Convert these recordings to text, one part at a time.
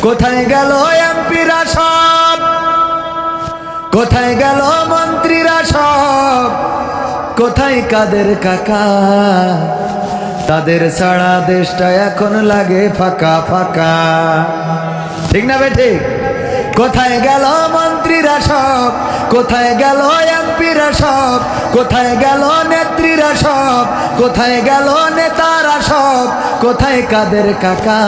কোথায় গেল এমপিরা সব, কোথায় গেল মন্ত্রীরা সব, কোথায় কাদের কাকা? তাদের ছাড়া দেশটা এখন লাগে ফাঁকা ফাঁকা। ঠিক না বেঠিক? কোথায় গেল মন্ত্রীরা সব, কোথায় গেল এমপিরা সব, কোথায় গেল নেত্রীরা সব, কোথায় গেল নেতারা সব, কোথায় কাদের কাকা?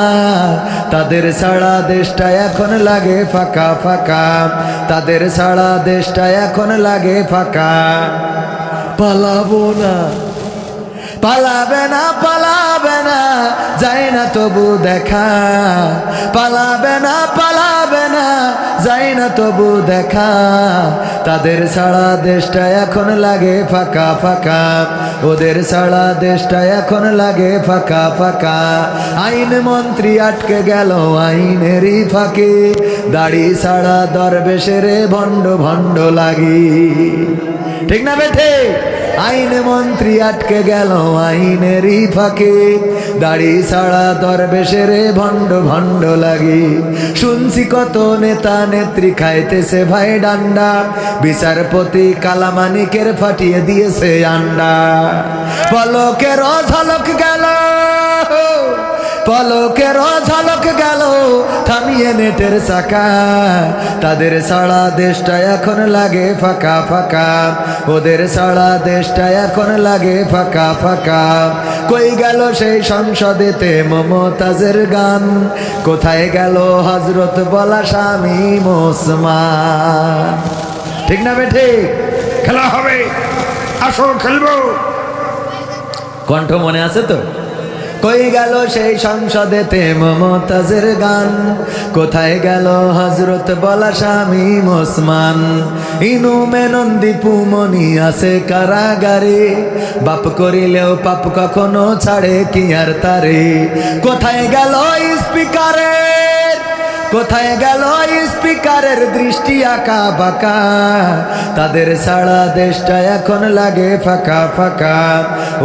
তাদের ছাড়া দেশটা এখন লাগে ফাঁকা ফাঁকা, তাদের ছাড়া দেশটা এখন লাগে ফাঁকা। পালাবো না, পালাবে না, পালাবে না, যায় না তবু দেখা। পালাবে না, পালাবে না, যায় না তবু দেখা। তাদের ছাড়া দেশটা এখন লাগে ফাঁকা ফাঁকা, ওদের ছাড়া দেশটা এখন লাগে ফাঁকা ফাঁকা। আইন মন্ত্রী আটকে গেল আইনেরই ফাঁকে, দাড়ি ছাড়া দরবেশের ভণ্ড ভণ্ড লাগি। ঠিক না বেঠে? আইন মন্ত্রী আটকে গেল আইনেরই ফাঁকে, দাড়ি ছাড়া দরবেশের ভণ্ড ভণ্ড লাগি। শুনছি কত নেতা নেত্রী খাইতেছে ভাই ডান্ডা, বিচারপতি কালামানিকের ফাটিয়ে দিয়েছে আন্ডা। পলকের ঝলক গেল, পলকের ঝলক গেল, থামিয়ে নেটের চাকা। তাদের ছাড়া দেশটা এখন লাগে ফাঁকা ফাঁকা, ওদের ছাড়া দেশটা এখন লাগে ফাঁকা ফাঁকা। কই গেল সেই সংসদেতে মমতাজের গান, কোথায় গেল হজরত বলা স্বামী ওসমান? ঠিক না বেঠে? খেলা হবে, আসো খেলবো। কণ্ঠ মনে আছে তো? কই গেল সেই সংসদেতে মমতাজের গান, কোথায় গেল হজরত বলা স্বামী ওসমান? ইনু মেনন দীপু মনি আছে কারাগারে, বাপ করিলেও পাপ কখনো ছাড়ে কি আর তারে? কোথায় গেল স্পিকারের, কোথায় গেল স্পিকারের দৃষ্টি আঁকা বাঁকা? তাদের ছাড়া দেশটা এখন লাগে ফাঁকা ফাঁকা,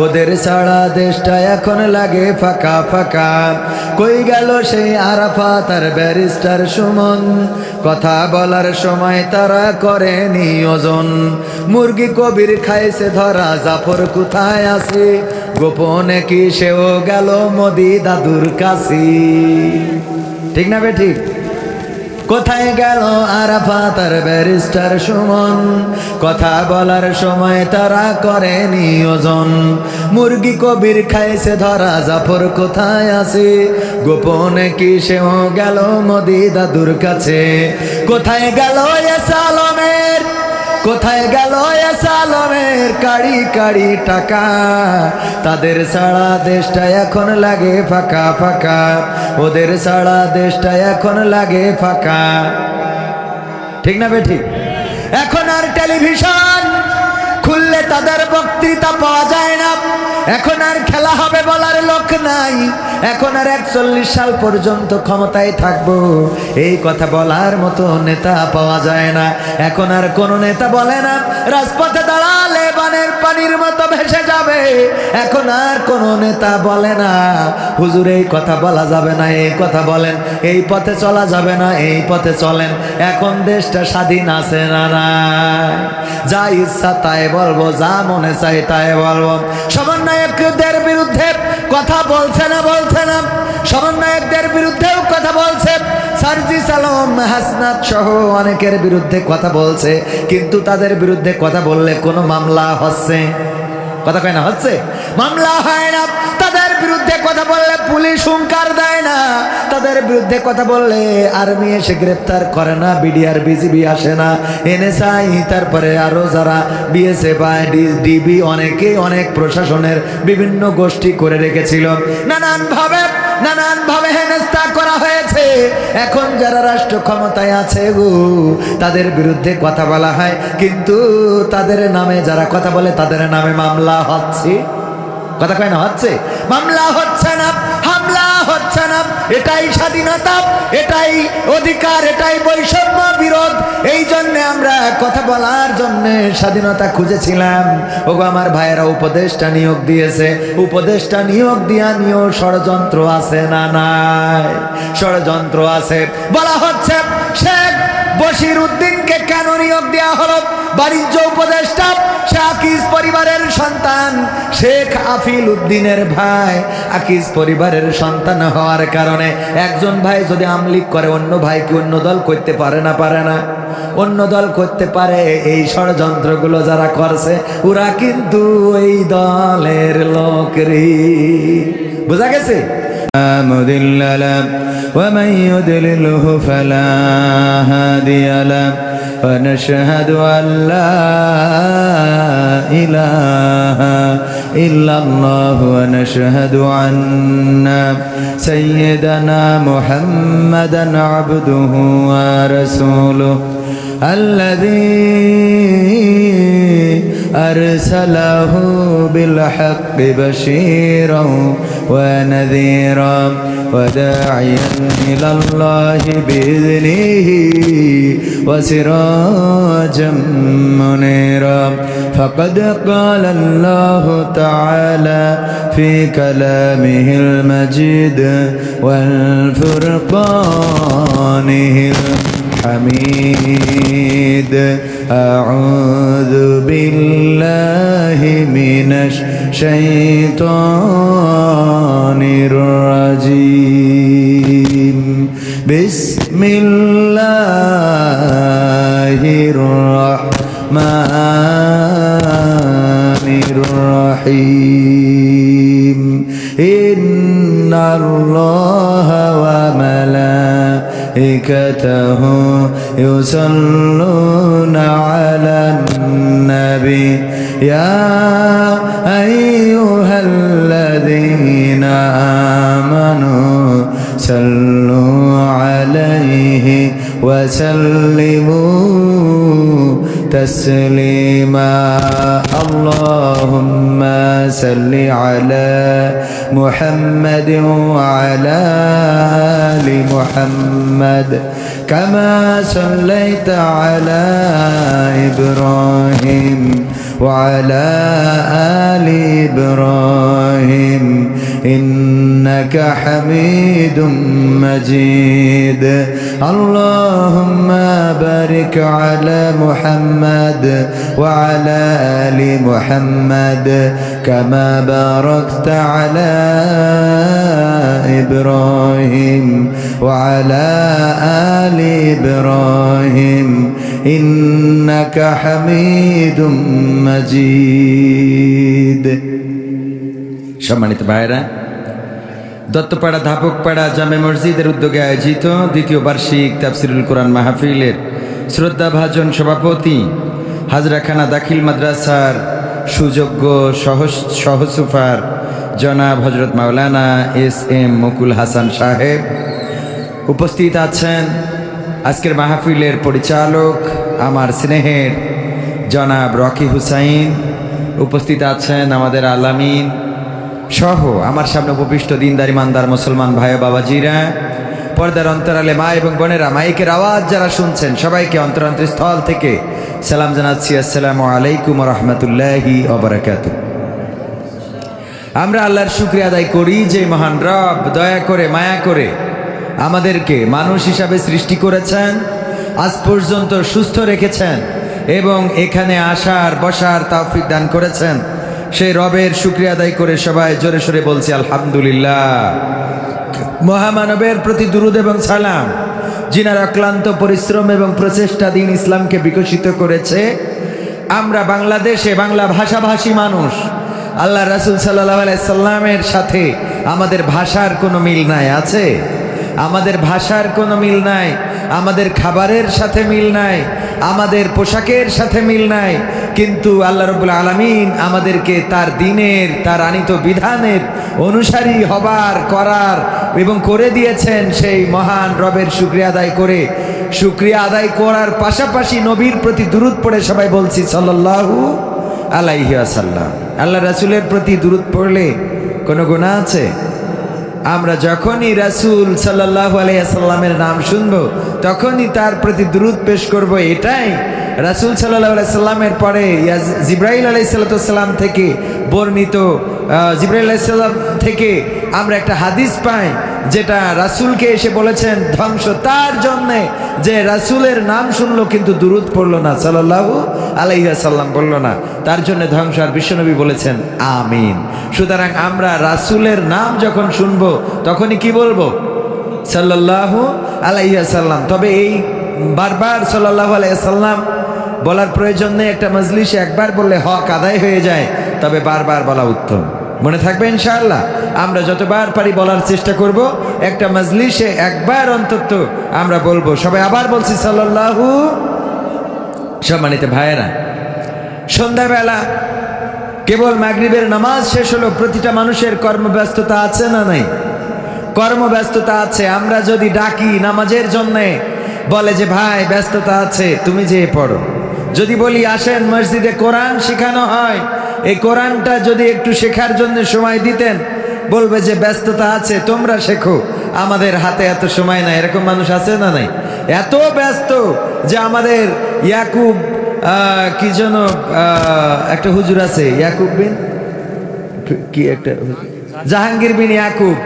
ওদের ছাড়া দেশটা এখন লাগে ফাঁকা ফাঁকা। কই গেল সেই আরাফাত আর ব্যারিস্টার সুমন, কথা বলার সময় তারা করে নিয়োজন? মুরগি কবির খাইছে ধরা, জাফর কোথায় আছে? গোপনে কি সেও গেল মোদি দাদুর কাছে? ঠিক না বেঠিক? কোথায় গেল আরাফাত আর ব্যারিস্টার সুমন, কথা বলার সময় তারা করে নিয়োজন? মুরগি কবির খাইছে ধরা, জাফর কোথায় আছে? গোপনে কি সেও গেল মোদি দাদুর কাছে? কোথায় গেল এসালমের, কোথায় গেল এসালমের কাড়ি কাড়ি টাকা? তাদের ছাড়া দেশটা এখন লাগে ফাঁকা ফাঁকা, ওদের ছাড়া দেশটা এখন লাগে ফাঁকা। ঠিক না বেঠিক? এখন আর টেলিভিশন খুললে তাদের বক্তৃতা পাওয়া যায় না, এখন আর খেলা হবে বলার লোক নাই, এখন আর 41 সাল পর্যন্ত ক্ষমতায় থাকবো এই কথা বলার মতো নেতা পাওয়া যায় না। এখন আর কোন নেতা বলে না রাজপথে দাঁড়ালে বানের পানির মতো ভেসে যাবে, এখন আর কোন নেতা বলে না হুজুর এই কথা বলা যাবে না, এই কথা বলেন, এই পথে চলা যাবে না, এই পথে চলেন। এখন দেশটা স্বাধীন আছে না? না, যা ইচ্ছা তাই বলবো, যা মনে চাই তাই বলবো। সমন্বয়কদের বিরুদ্ধে কথা বলছে না, বলছে না, সমন্বয়কদের বিরুদ্ধেও কথা বলছে, সার্জিস আলম হাসনাত সহ অনেকের বিরুদ্ধে কথা বলছে, কিন্তু তাদের বিরুদ্ধে কথা বললে কোনো মামলা হচ্ছে? কথা কয় না, হচ্ছে? মামলা হয় না। তাদের বিরুদ্ধে কথা বললে পুলিশ হুঙ্কার দেয় না, তাদের বিরুদ্ধে কথা বললে আর্মি এসে গ্রেফতার করে না, বিডিআর বিজিবি আসে না, এনএসআই তারপরে আরো যারা বিএসএফ ডিবি অনেকে অনেক প্রশাসনের বিভিন্ন গোষ্ঠী করে রেখেছিল, নানানভাবে হেনস্থা করা হয়েছে। এখন যারা রাষ্ট্র ক্ষমতায় আছে গো তাদের বিরুদ্ধে কথা বলা হয়, কিন্তু তাদের নামে যারা কথা বলে তাদের নামে মামলা হচ্ছে। কথা কয় না, হচ্ছে? মামলা হচ্ছে না, হামলা হচ্ছে না। এটাই স্বাধীনতা, এটাই অধিকার, এটাই বৈষম্য বিরোধ। এই জন্যে আমরা কথা বলার জন্যে স্বাধীনতা খুঁজেছিলাম। ওগো আমার ভাইয়েরা, উপদেষ্টা নিয়োগ দিয়েছে, উপদেষ্টা নিয়োগ দিয়া নিয়েও ষড়যন্ত্র আছে না নাই? ষড়যন্ত্র আছে। বলা হচ্ছে শেখ বশির উদ্দিনকে কেন নিয়োগ দেওয়া হলো? বাণিজ্য উপদেষ্টা, সে আকিজ পরিবারের সন্তান, শেখ আফিল উদ্দিনের ভাই। আকিজ পরিবারের সন্তান হওয়ার কারণে একজন ভাই যদি আমলিক করে, অন্য ভাই কি অন্য দল করতে পারে না? পারে না? অন্য দল করতে পারে। এই ষড়যন্ত্রগুলো যারা করছে ওরা কিন্তু এই দলের লোকেরই। বুঝা গেছে? مضل له ومن يضلله فلا هادي له ونشهد أن لا إله إلا الله ونشهد أن سيدنا محمدا عبده ورسوله الذي أرسله بالحق بشيرا ونذيرا وداعيا إلى الله بإذنه وسراجا منيرا فقد قال الله تعالى في كلامه المجيد والفرقانه الحميد أعوذ بالله من الشيطان الرجيم بسم الله الرحمن الرحيم إن الله وملائكته يصلون على النبي يا أيها الذين آمنوا صلوا عليه وسلموا تسليما اللهم صل على محمد وعلى آل محمد كما صليت على إبراهيم وعلى آل إبراهيم إنك حميد مجيد اللهم بارك على محمد وعلى آل محمد كما باركت على إبراهيم وعلى آل إبراهيم إنك حميد مجيد সম্মানিত ভাইরা, দত্তপাড়া ধাপকপাড়া জামে মসজিদের উদ্যোগে আয়োজিত দ্বিতীয় বার্ষিক তাফসিরুল কোরআন মাহফিলের শ্রদ্ধাভাজন সভাপতি হাজরাখানা দাখিল মাদ্রাসার সুযোগ্য সহসুফার জনাব হজরত মাওলানা এস.এম. মুকুল হাসান সাহেব উপস্থিত আছেন। আজকের মাহফিলের পরিচালক আমার স্নেহের জনাব রকি হুসাইন উপস্থিত আছেন। আমাদের আলামিন সহ আমার সামনে উপবিষ্ট দিনদার ইমানদার মুসলমান ভাই বাবাজিরা, পর্দার অন্তরালে মা এবং বোনেরা, মাইকের আওয়াজ যারা শুনছেন সবাইকে অন্তরান্তরস্থল থেকে সালাম জানাচ্ছি। আসসালামু আলাইকুম ওয়া রাহমাতুল্লাহি ওয়া বারাকাতুহু। আমরা আল্লাহর শুকরিয়া আদায় করি যে মহান রব দয়া করে মায়া করে আমাদেরকে মানুষ হিসাবে সৃষ্টি করেছেন, আজ পর্যন্ত সুস্থ রেখেছেন এবং এখানে আসার বসার তৌফিক দান করেছেন। সেই রবের শুকরিয়া আদায় করে সবাই জোরে সোরে বলছি আলহামদুলিল্লাহ। মহামানবের প্রতি দুরুদ এবং সালাম, যিনার অক্লান্ত পরিশ্রম এবং প্রচেষ্টা দিন ইসলামকে বিকশিত করেছে। আমরা বাংলাদেশে বাংলা ভাষাভাষী মানুষ, আল্লাহ রাসূল সাল্লাল্লাহু আলাইহি সাল্লামের সাথে আমাদের ভাষার কোনো মিল নাই। আছে? আমাদের ভাষার কোনো মিল নাই, আমাদের খাবারের সাথে মিল নাই, আমাদের পোশাকের সাথে মিল নাই, কিন্তু আল্লাহ রাব্বুল আলামিন আমাদেরকে তার দ্বীনের, তার আনিত বিধানের অনুসারী হবার, করার এবং করে দিয়েছেন। সেই মহান রবের শুকরিয়া আদায় করে, শুকরিয়া আদায় করার পাশাপাশি নবীর প্রতি দুরূদ পড়ে সবাই বলছি সাল্লাল্লাহু আলাইহি ওয়াসাল্লাম। আল্লাহ রাসূলের প্রতি দুরূদ পড়লে কোনো গুনাহ আছে? আমরা যখনই রাসূল সাল্লাল্লাহু আলাইহি ওয়াসাল্লামের নাম শুনবো তখনই তার প্রতি দুরূদ পেশ করব। এটাই রাসূল সাল্লাল্লাহু আলাইহি ওয়াসাল্লামের পরে জিবরাইল আলাইহিস সালাম থেকে বর্ণিত, জিবরাইল আলাইহিস সালাম থেকে আমরা একটা হাদিস পাই যেটা রাসূলকে এসে বলেছেন ধ্বংস তার জন্যে যে রাসূলের নাম শুনলো কিন্তু দুরূদ পড়লো না, সাল্লাল্লাহু আলাইহি ওয়াসাল্লাম বললো না, তার জন্য ধ্বংস। আর বিশ্বনবী বলেছেন আমিন। সুতরাং আমরা রাসূলের নাম যখন শুনবো তখনই কি বলবো? সাল্লাল্লাহু আলাইহি ওয়াসাল্লাম। তবে এই বারবার সাল্লাল্লাহু আলাইহি ওয়াসাল্লাম বলার প্রয়োজন নেই, একটা মজলিসে একবার বললে হক আদায় হয়ে যায়, তবে বারবার বলা উত্তম। মনে থাকবে ইনশাআল্লাহ। আমরা যতবার পারি বলার চেষ্টা করব, একটা মজলিসে একবার অন্তত আমরা বলবো। সবাই আবার বলছি সাল্লাল্লাহু। সম্মানিত ভাইয়েরা, সন্ধ্যাবেলা কেবল মাগরিবের নামাজ শেষ হলো, প্রতিটা মানুষের কর্মব্যস্ততা আছে না নাই? কর্মব্যস্ততা আছে। আমরা যদি ডাকি নামাজের জন্যে, বলে যে ভাই ব্যস্ততা আছে তুমি যেয়ে পড়ো। যদি বলি আসেন মসজিদে কোরআন শেখানো হয়, এই কোরআনটা যদি একটু শেখার জন্য সময় দিতেন, বলবে যে ব্যস্ততা আছে তোমরা শেখো, আমাদের হাতে এত সময় নাই। এরকম মানুষ আছে না নাই? এত ব্যস্ত যে আমাদের ইয়াকুব কি যেন একটা হুজুর আছে, ইয়াকুব বিন কি একটা জাহাঙ্গীর বিন ইয়াকুব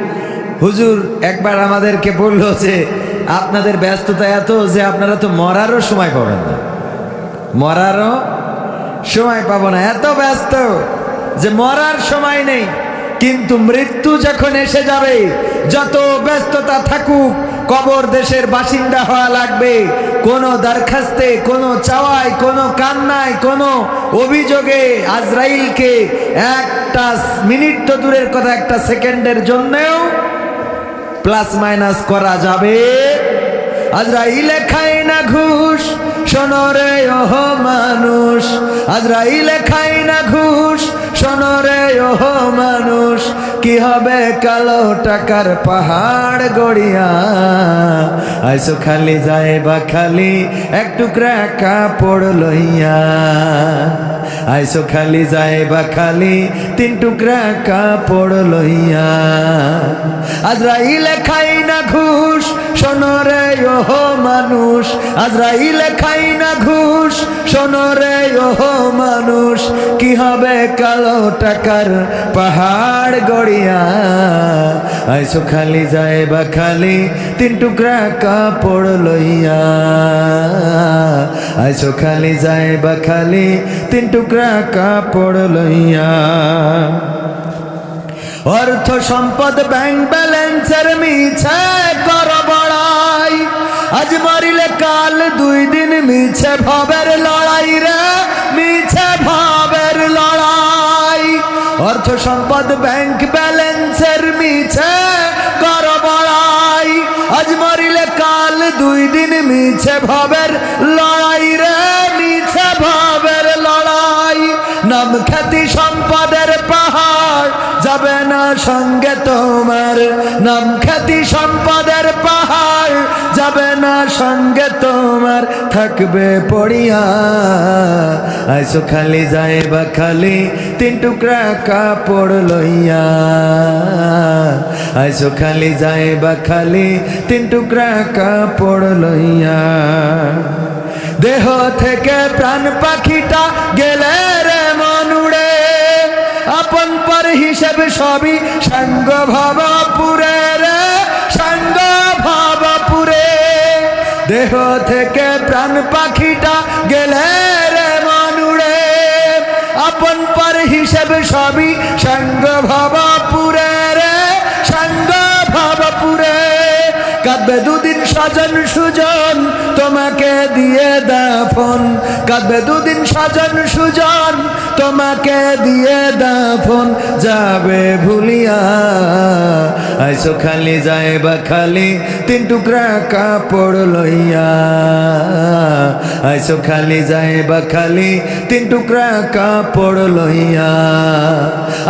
হুজুর একবার আমাদেরকে বলল যে আপনাদের ব্যস্ততা এত যে আপনারা তো মরারও সময় পাবেন না, মরারও সময় পাবো না। এত ব্যস্ত যে মরার সময় নেই, কিন্তু মৃত্যু যখন এসে যাবে, যত ব্যস্ততা থাকুক, কবর দেশের বাসিন্দা হওয়া লাগবে। কোনো দরখাস্তে, কোনো চাওয়ায়, কোনো কান্নায়, কোনো অভিযোগে আজরাইলকে একটা মিনিট তো দূরের কথা, একটা সেকেন্ডের জন্যেও প্লাস মাইনাস করা যাবে। আজরাইলে খায় না ঘুষ, শোনো রে ওহ মানুষ। আজরাইলে খায় না ঘুষ, শোনো রে ওহ মানুষ। কি হবে কালো টাকার পাহাড় গড়িয়া, আইসো খালি যায় বা খালি এক টুকরা কাপড় লইয়া। আইসো খালি যায় বা খালি তিন টুকরা কাপড় লইয়া। আজরাইলে খাই না ঘুষ, শোনো রে ওহ মানুষ। আজরাইলে খাই না ঘুষ, শোনো রে ওহ মানুষ। কি হবে কালো টাকার পাহাড় গড়িয়া, আইসো খালি যায় বা খালি তিন টুকরা কাপড় লইয়া। আইসো খালি যায় বা খালি তিন টুকরা কাপড় লইয়া। অর্থ সম্পদ ব্যাংক ব্যালেন্সের মিছে কর বড়াই, আজ মরিলে কাল দুই দিন মিছে ভাবের লড়াই রে, মিছে ভাবের লড়াই। অর্থ সম্পদ ব্যাংক ব্যালেন্সের মিছে কর বড়াই, আজ মরিলে কাল দুই দিন মিছে ভাবের লড়াই রে, মিছে ভাবের লড়াই। নাম খ্যাতি সম্পদের পাহাড় যাবে না সঙ্গে তোমার, নাম খ্যাতি সম্পদের পাহাড় যাবে না সঙ্গে তোমার, থাকবে পড়িয়া। আইসো খালি যায় বা খালি তিন টুকরা কাপড় লইয়া। আইসো খালি যায় বা খালি তিন টুকরা কাপড় লইয়া। দেহ থেকে প্রাণ পাখিটা গেলে রে মনুড়ে, আপন পর হিসেব সবই সাঙ্গ ভাবাপুরে রে, সাঙ্গ ভাবাপুরে। দেহ থেকে প্রাণ পাখিটা গেলে রে মনুড়ে, আপন পর হিসেব সবই সাঙ্গ ভাবাপুরে রে, সাঙ্গ ভাবাপুরে। কাঁদবে দুদিন স্বজন সুজন তোমাকে দিয়ে দাফন, কাঁদবে দুদিন স্বজন সুজন তোমাকে দিয়ে দাফন, যাবে ভুলিয়া। আইসো খালি যায় বা খালি তিন টুকরা কাপড় লইয়া। আইসো খালি যায় বা খালি তিন টুকরা কাপড় লইয়া।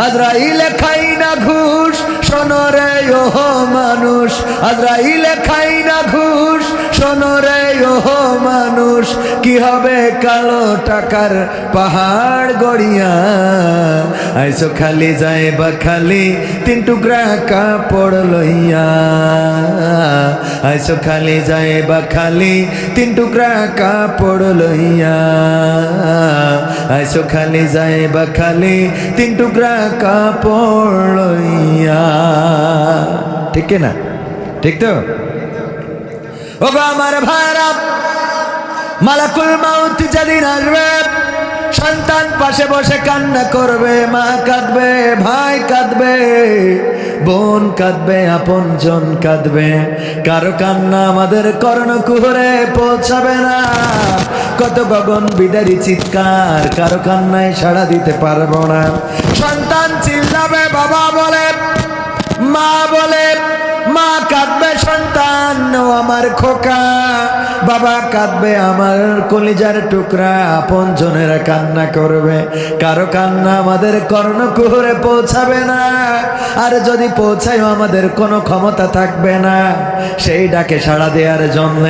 আজরাইলে খাই না ঘুষ, শোনো রে ওহ মানুষ। আজরাইলে খাই না ঘুষ, শোনো রে ওহ মানুষ কি হবে কালো টাকার পাহাড় গড়িয়া আইসো খালি যাইবা খালি 3 টুকরা কাপড় লইয়া আইসো খালি যাইবা খালি 3 টুকরা কাপড় লইয়া আইসো খালি যাইবা খালি 3 টুকরা কাপড় লইয়া ঠিক না ঠিক তো ওগো আমার ভাইরা মালাকুল মাউত যেদিন আসবে সন্তান পাশে বসে কান্না করবে মা কাঁদবে ভাই কাঁদবে বোন কাঁদবে আপনজন কাঁদবে কারো কান্না আমাদের কর্ণকুহরে পৌঁছাবে না কত গগন বিদারী চিৎকার কারো কান্নায় সাড়া দিতে পারবো না সন্তান চিল্লাবে বাবা বলে মা বলে মা কাঁদবে সন্তান ও আমার খোকা বাবা কাঁদবে আমার কলিজার টুকরা আপনজনেরা কান্না করবে কারো কান্না আমাদের কর্ণকুহরে পৌঁছাবে না আর যদি পৌঁছায় আমাদের কোনো ক্ষমতা থাকবে না সেই ডাকে সাড়া দেওয়ার জন্য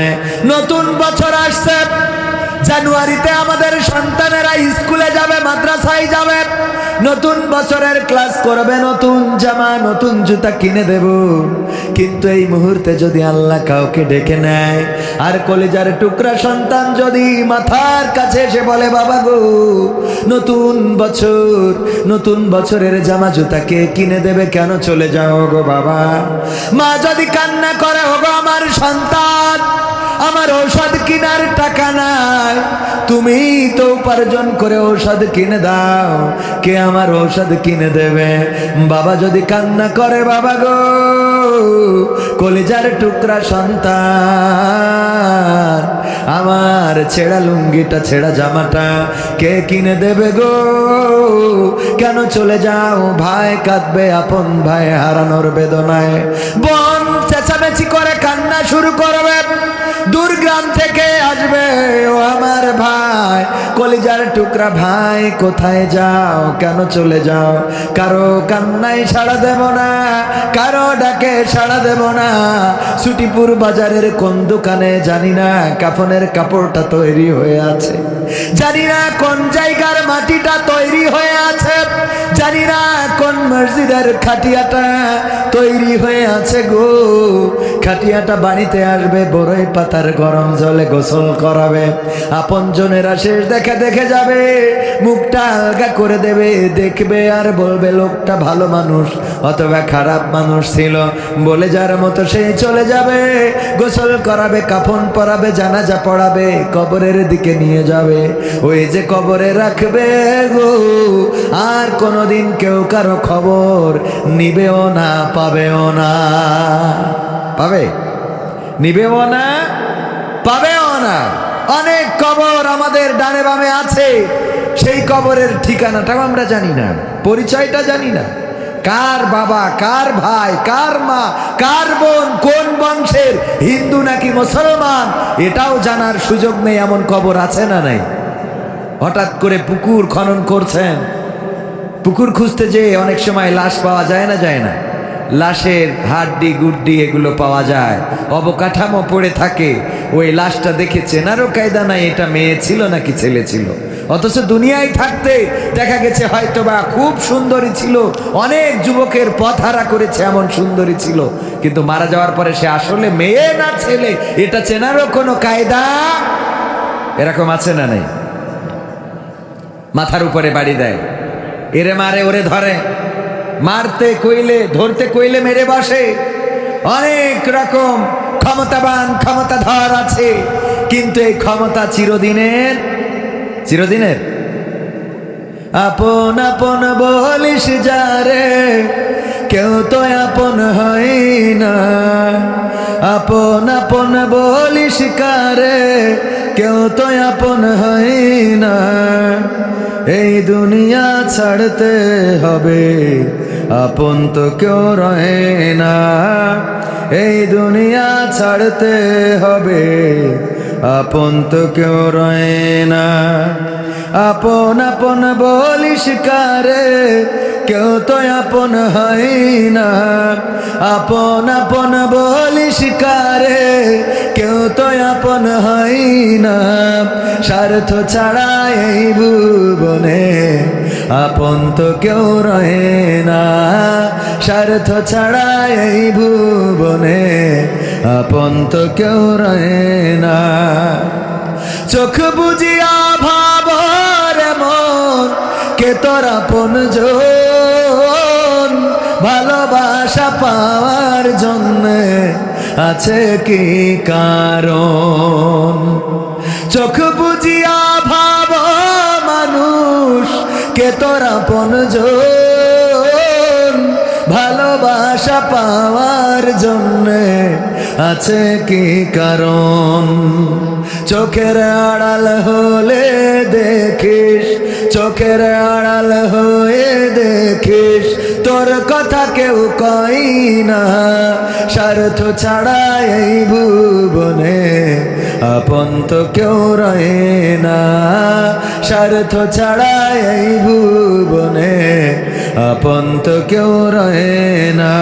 নতুন বছর আসছে জানুয়ারিতে আমাদের সন্তানেরা স্কুলে যাবে মাদ্রাসায় যাবে নতুন বছরের ক্লাস করবে নতুন জামা নতুন জুতা কিনে দেব কিন্তু এই মুহূর্তে যদি আল্লাহ কাউকে ডেকে নেয় আর কলিজার টুকরা সন্তান যদি মাথার কাছে এসে বলে বাবা গো নতুন বছরের জামা জুতা কে কিনে দেবে কেন চলে যাও গো বাবা মা যদি কান্না করে ওগো আমার সন্তান আমার ঔষধ কেনার টাকা নাই তুমি তো উপার্জন করে ঔষধ কিনে দাও কে আমার ঔষধ কিনে দেবে বাবা যদি কান্না করে বাবা গো কলিজার টুকরা সন্তান আমার ছেঁড়া লুঙ্গিটা ছেঁড়া জামাটা কে কিনে দেবে গো কেন চলে যাও ভাই কাঁদবে আপন ভাই হারানোর বেদনায় বোন চেঁচামেচি করে কান্না শুরু করবে দূরগ্রাম থেকে আসবে ও আমার ভাই কলিজার টুকরা ভাই কোথায় যাও কেন চলে যাও কারো কান্নায় সাড়া দেব না কারো ডাকে সাড়া দেব না সুটিপুর বাজারের কোন দোকানে জানি না কাফনের কাপড়টা তৈরি হয়ে আছে জানি না কোন জায়গার মাটিটা তৈরি হয়ে আছে জানি না কোন মসজিদের খাটিয়াটা তৈরি হয়ে আছে গো খাটিয়াটা বাড়িতে আসবে বড়ই পাতার গরম জলে গোসল করাবে আপনজনেরা শেষ দেখা দেখে যাবে মুখটা আলগা করে দেবে দেখবে আর বলবে লোকটা ভালো মানুষ অথবা খারাপ মানুষ ছিল বলে যার মতো সেই চলে যাবে গোসল করাবে কাফন পরাবে জানাজা পড়াবে কবরের দিকে নিয়ে যাবে ওই যে কবরে রাখবে গো আর কোনোদিন কেউ কারো খবর নিবেও না পাবেও না পাবে নিবেও না পাবেও না অনেক কবর আমাদের ডানে বামে আছে সেই কবরের ঠিকানাটাও আমরা জানি না পরিচয়টা জানি না কার বাবা কার ভাই কার মা কার বোন কোন বংশের হিন্দু নাকি মুসলমান এটাও জানার সুযোগ নেই এমন কবর আছে না নাই হঠাৎ করে পুকুর খনন করছেন পুকুর খুঁজতে যে অনেক সময় লাশ পাওয়া যায় না লাশের হাড্ডি গুড্ডি এগুলো পাওয়া যায় অবকাঠামো পড়ে থাকে ওই লাশটা দেখে চেনারও কায়দা নাই এটা মেয়ে ছিল নাকি ছেলে ছিল অথচ দুনিয়ায় থাকতে দেখা গেছে হয়তোবা খুব সুন্দরী ছিল অনেক যুবকের পথ হারা করেছে এমন সুন্দরী ছিল কিন্তু মারা যাওয়ার পরে সে আসলে মেয়ে না ছেলে এটা চেনারও কোনো কায়দা এরকম আছে না নাই মাথার উপরে বাড়ি দেয় এরে মারে ওরে ধরে মারতে কইলে ধরতে কইলে মেরে বসে অনেক রকম ক্ষমতাবান ক্ষমতাধর আছে কিন্তু এই ক্ষমতা চিরদিনের আপন আপন বলিস যারে কেউ তো আপন হয় না আপন আপন বলিস কারে কেউ তো আপন হয় না এই দুনিয়া ছাড়তে হবে আপন তো কেউ রহে না এই দুনিয়া ছাড়তে হবে আপন তো কেউ রহে না আপন আপন বলিস কারে কেউ তো আপন হয় না আপন আপন বলিস কারে কেউ তো আপন হয় না, স্বার্থ ছাড়া এই ভুবনে আপন তো কেউ রহে না, স্বার্থ ছাড়া এই ভুবনে আপন তো কেউ রহে না। চোখ বুঝিয়া ভাবর মন কে তোর আপনজন, ভালোবাসা পাওয়ার জন্য আছে কি কারণ? চোখ বুঝিয়া ভাব মানুষ কে তোর আপনজন, ভালোবাসা পাওয়ার জন্য আছে কি কারণ? চোখের আড়াল হলে দেখিস, চোখের আড়াল হয়ে দেখিস তোর কথা কেউ কই না, স্বার্থ ছাড়া এই ভুবনে আপন তো কেউ রহে না, স্বার্থ ছাড়া এই ভুবনে আপন তো কেউ রহে না।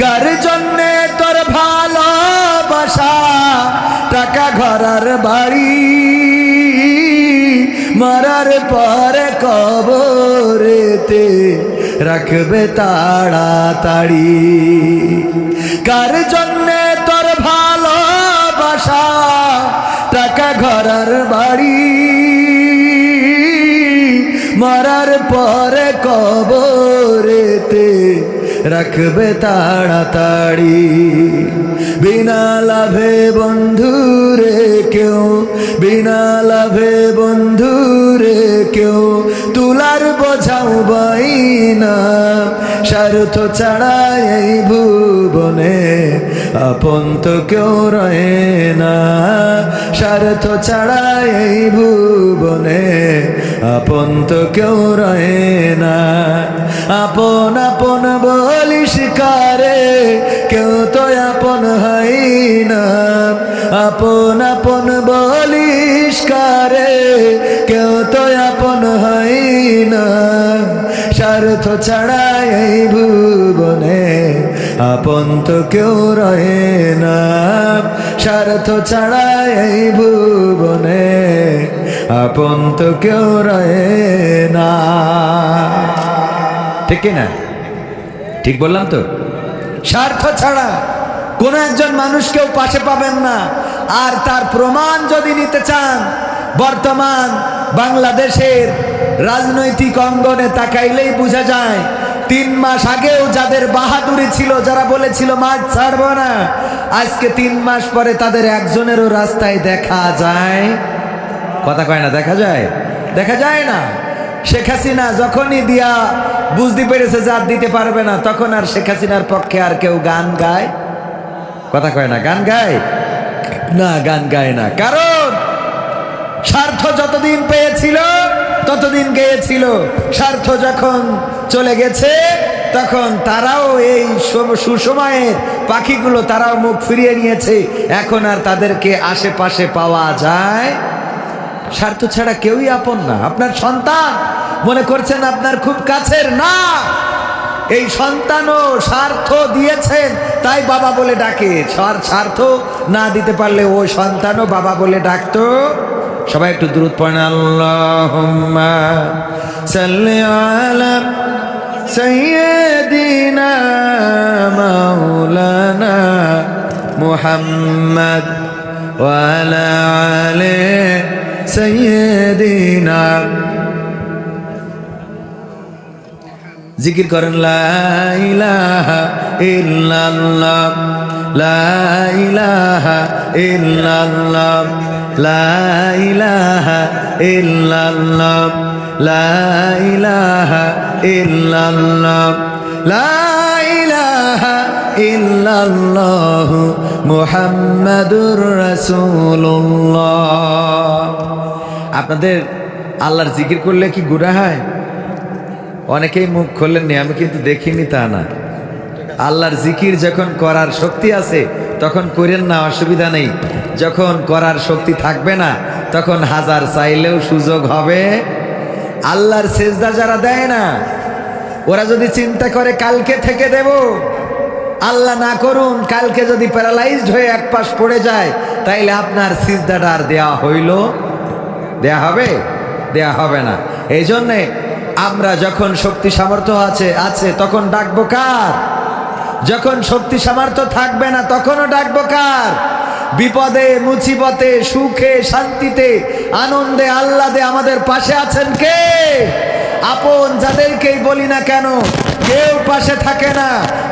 কার জন্যে তোর ভালোবাসা টাকা ঘরার বাড়ি, মরার পরে কবরেতে রাখবে তাড়াতাড়ি? কার জন্যে তোর ভালোবাসা টাকা ঘরার বাড়ি, মরার পরে কবরেতে রাখবে তাড়াতাড়ি? বিনা লাভে বন্ধুরে কেউ, বিনা লাভে বন্ধুরে কেউ তুলার বোঝাও বই না, স্বার্থ ছাড়া এই ভুবনে আপন তো কেউ রহে না, স্বার্থ ছাড়া এই ভুবনে আপন তো কেউ রহে না। আপন আপন বলিস কারে, কেউ তো আপন হয় না, আপন আপন বলিস কারে, কেউ তো আপন হয় না, স্বার্থ ছাড়া এই ভুবনে আপন তো কেউ রহে না, স্বার্থ ছাড়া এই ভুবনে আপন তো কেউ রহে না। ঠিক না? ঠিক বললাম তো? স্বার্থ ছাড়া কোন একজন মানুষকেও পাশে পাবেন না। আর তার প্রমাণ যদি নিতে চান, বর্তমান বাংলাদেশের রাজনৈতিক অঙ্গনে তাকাইলেই বোঝা যায়। 3 মাস আগেও যাদের বাহাদুরি ছিল, যারা বলেছিল মাঠ ছাড়বো না, আজকে 3 মাস পরে তাদের একজনেরও রাস্তায় দেখা যায়? কথা কয় না, দেখা যায়? দেখা যায় না। শেখ হাসিনা যখনই দিয়া বুঝতে পেরেছে যে আর দিতে পারবে না, তখন আর শেখ হাসিনার পক্ষে আর কেউ গান গায়? কথা কয় না, গান গায় না, গান গায় না। কারণ স্বার্থ যতদিন পেয়েছিল ততদিন গেয়েছিল, স্বার্থ যখন চলে গেছে তখন তারাও এই সুসময়ের পাখিগুলো তারাও মুখ ফিরিয়ে নিয়েছে। এখন আর তাদেরকে আশেপাশে পাওয়া যায়? স্বার্থ ছাড়া কেউই আপন না। আপনার সন্তান মনে করছেন আপনার খুব কাছের, না, এই সন্তানও স্বার্থ দিয়েছেন তাই বাবা বলে ডাকে। স্বার্থ না দিতে পারলে ওই সন্তানও বাবা বলে ডাকতো। সবাই একটু দুরূদ পড়েন, আল্লাহুম্মা সাল্লি আলা সাইয়্যিদিনা মাওলানা মুহাম্মদ ওয়া আলা আলি সাইয়্যিদিনা। জিকির করেন, লা ইলাহা ইল্লাল্লাহ, লা ইলাহা ইল্লাল্লাহ, লা ইলাহা ইল্লাল্লাহ, লা ইলাহা ইল্লাল্লাহ, লা ইলাহা ইল্লাল্লাহ মুহাম্মাদুর রাসূলুল্লাহ। আপনাদের আল্লাহর জিকির করলে কি গুনাহ হয়? অনেকেই মুখ খোলেননি, আমি কিন্তু দেখিনি তা না। আল্লাহর জিকির যখন করার শক্তি আছে তখন করেন না, অসুবিধা নেই। যখন করার শক্তি থাকবে না তখন হাজার চাইলেও সুযোগ হবে। আল্লাহর সেজদা যারা দেয় না, ওরা যদি চিন্তা করে কালকে থেকে দেব, আল্লাহ না করুন কালকে যদি প্যারালাইজড হয়ে এক পাশ পড়ে যায়, তাইলে আপনার সিজদাটা আর দেয়া হইল? দেয়া হবে? দেয়া হবে না। এই জন্যে আমরা যখন শক্তি সামর্থ্য আছে তখন ডাকবো কার? যখন শক্তি সামর্থ্য থাকবে না তখনও ডাকবো কার? বিপদে মুসিবতে সুখে শান্তিতে আনন্দে আহ্লাদে আমাদের পাশে আছেন কে? আপন যাদেরকেই বলি না কেন, কেউ পাশে থাকে না,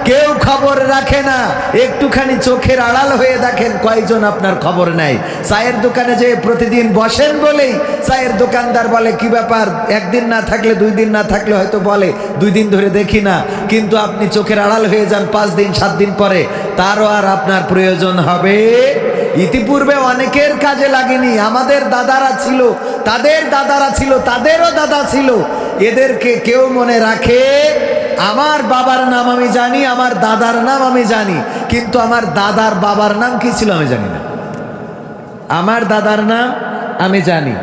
কেউ খবর রাখে না। একটুখানি চোখের আড়াল হয়ে দেখেন কয়জন আপনার খবর নেয়। চায়ের দোকানে যে প্রতিদিন বসেন বলেই চায়ের দোকানদার বলে কি ব্যাপার, একদিন না থাকলে 2 দিন না থাকলে হয়তো বলে 2 দিন ধরে দেখি না, কিন্তু আপনি চোখের আড়াল হয়ে যান 5 দিন 7 দিন পরে, তারও আর আপনার প্রয়োজন হবে? ইতিপূর্বে অনেকের কাজে লাগেনি, আমাদের দাদারা ছিল, তাদের দাদারা ছিল, তাদেরও দাদা ছিল, এদেরকে কেউ মনে রাখে? আমার বাবার নাম আমি জানি, আমার দাদার নাম আমি জানি, কিন্তু আমার দাদার বাবার নাম কি ছিল আমি জানি না। আমার দাদার নাম আমি জানি,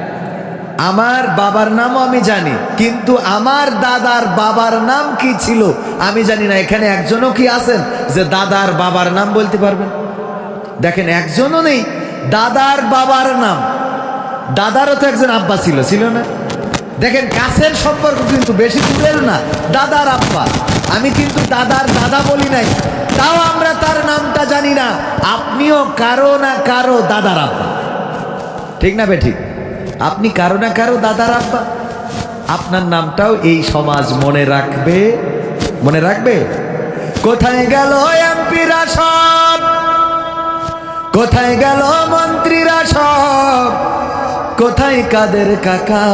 আমার বাবার নামও আমি জানি, কিন্তু আমার দাদার বাবার নাম কি ছিল আমি জানি না। এখানে একজনও কি আছেন যে দাদার বাবার নাম বলতে পারবেন? দেখেন একজনও নেই দাদার বাবার নাম। দাদারও তো একজন আব্বা ছিল, ছিল না? দেখেন কাছের সম্পর্ক কিন্তু বেশি দূরের না, দাদার আব্বা। আমি কিন্তু দাদার দাদা বলি নাই, তাও আমরা তার নামটা জানি না। আপনিও কারো না কারো দাদার আব্বা, ঠিক না বেঠিক? আপনি কারো না কারো দাদার আব্বা। আপনার নামটাও এই সমাজ মনে রাখবে, মনে রাখবে। কোথায় গেল এমপিরা সব, কোথায় গেল মন্ত্রীরা সব, কোথায় কাদের কাকা?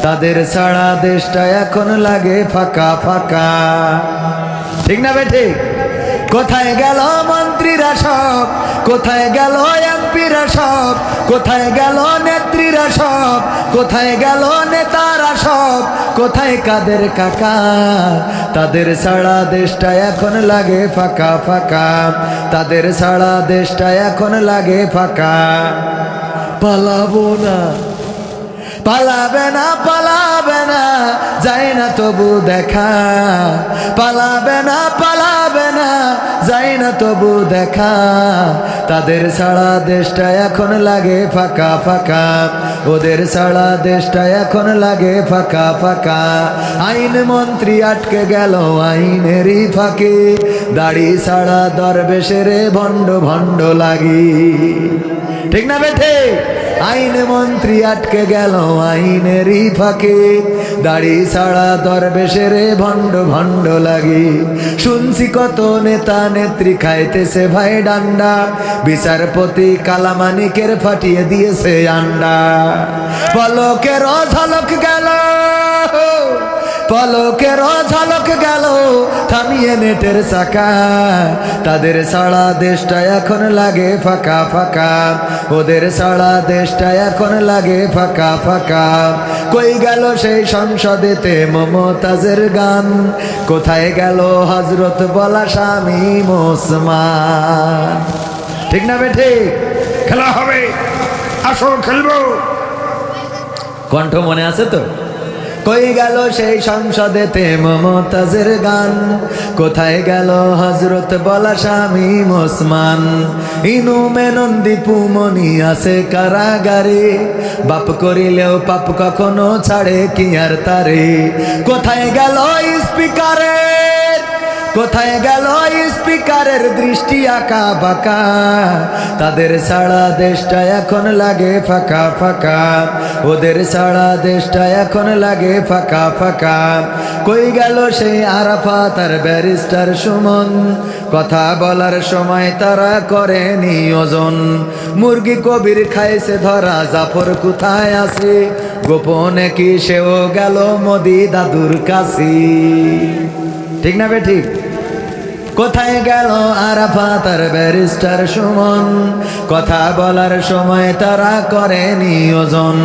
তাদের ছাড়া দেশটা এখন লাগে ফাঁকা ফাঁকা, ঠিক না বেঠে? কোথায় গেল মন্ত্রীরা সব, কোথায় গেল এমপিরা সব, কোথায় গেল নেত্রীরা সব, কোথায় গেল নেতারা সব, কোথায় কাদের কাকা? তাদের ছাড়া দেশটা এখন লাগে ফাঁকা ফাঁকা, তাদের ছাড়া দেশটা এখন লাগে ফাঁকা। পালাবো না, পালাবে না, পালাবে না, যায় না তবু দেখা। পালাবে না, পালাবে না, যায় না তবু দেখা। তাদের ছাড়া দেশটা এখন লাগে ফাঁকা ফাঁকা, ওদের ছাড়া দেশটা এখন লাগে ফাঁকা ফাঁকা। আইন মন্ত্রী আটকে গেল আইনেরই ফাঁকে, দাড়ি ছাড়া দরবেশের ভণ্ড ভণ্ড লাগি, ঠিক না বেঠে? আইন মন্ত্রী আটকে গেল আইনেরই ফাঁকে, দাড়ি ছাড়া দরবেশের ভণ্ড ভণ্ড লাগে। শুনছি কত নেতা নেত্রী খাইতেছে ভাই ডান্ডা, বিচারপতি কালামানিকের ফাটিয়ে দিয়েছে আন্ডা। পলকের ঝলক গেল, পলকের ঝলক গেল থামিয়ে নেটের চাকা। তাদের ছাড়া দেশটা এখন লাগে ফাঁকা ফাঁকা, ওদের ছাড়া দেশটা এখন লাগে ফাঁকা ফাঁকা। কই গেল সেই সংসদেতে মমতাজের গান, কোথায় গেল হজরত বলা স্বামী ওসমান, ঠিক না বেঠে? খেলা হবে, আসো খেলবো, কণ্ঠ মনে আছে তো? কই গেল সেই সংসদেতে মমতাজের গান, কোথায় গেল হজরত বলা স্বামী ওসমান। ইনু মেনন দীপু মনি আছে কারাগারে, বাপ করিলেও পাপ কখনো ছাড়ে কি আর তারে। কোথায় গেল স্পিকারের, কোথায় গেল স্পিকারের দৃষ্টি আঁকা বাঁকা। তাদের ছাড়া দেশটা এখন লাগে ফাঁকা ফাঁকা, ওদের ছাড়া দেশটা এখন লাগে ফাঁকা ফাঁকা। কই গেল সেই আরাফাত আর ব্যারিস্টার সুমন, কথা বলার সময় তারা করে নিয়োজন। মুরগি কবির খাইছে ধরা, জাফর কোথায় আছে গোপনে কি সেও গেল মোদি দাদুর কাছে, ঠিক না বে ঠিক? কোথায় গেল আরাফাত আর ব্যারিস্টার সুমন, কথা বলার সময় তারা করে নিয়োজন।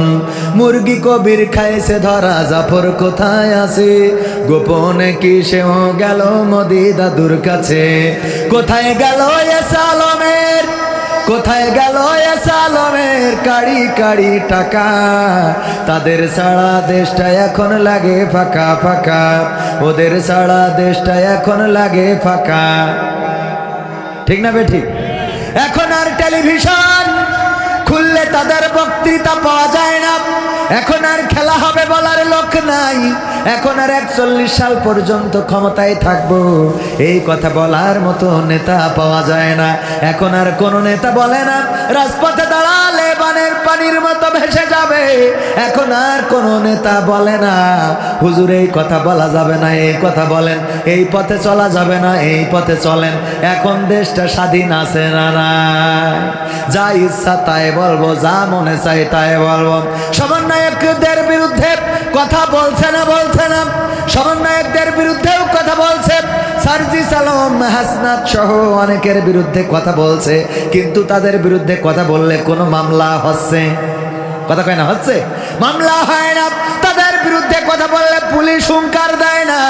মুরগি কবির খাইছে ধরা, জাফর কোথায় আছে গোপনে কি সেও গেল মোদি দাদুর কাছে। কোথায় গেল এস আলমের, কোথায় গেল এস আলমের মায়ের কাড়ি কাড়ি টাকা, তাদের ছাড়া দেশটা এখন লাগে ফাঁকা ফাঁকা, ওদের ছাড়া দেশটা এখন লাগে ফাঁকা। ঠিক না বেঠিক? এখন আর টেলিভিশন খুললে তাদের বক্তৃতা পাওয়া যায় না, এখন আর খেলা হবে বলার লোক নাই, এখন আর 41 সাল পর্যন্ত ক্ষমতায় থাকবো এই কথা বলার মতো নেতা পাওয়া যায় না। এখন আর কোন নেতা বলে না রাজপথে দাঁড়ালে বানের পানির মতো ভেসে যাবে, এখন আর কোন নেতা বলে না হুজুর এই কথা বলা যাবে না, এই কথা বলেন, এই পথে চলা যাবে না, এই পথে চলেন। এখন দেশটা স্বাধীন আছে না নাই? যা ইচ্ছা তাই বলবো, যা মনে চাই তাই বলবো। সমন্বয়কদের বিরুদ্ধে কথা বলছে না, বলছে না, সমন্বয়কদের বিরুদ্ধেও কথা বলছে, সার্জিস আলম হাসনাত সহ অনেকের বিরুদ্ধে কথা বলছে, কিন্তু তাদের বিরুদ্ধে কথা বললে কোনো মামলা হচ্ছে? কথা কয় না, হচ্ছে? মামলা হয় না। তাদের বিরুদ্ধে কথা বললে পুলিশ হুঙ্কার দেয় না,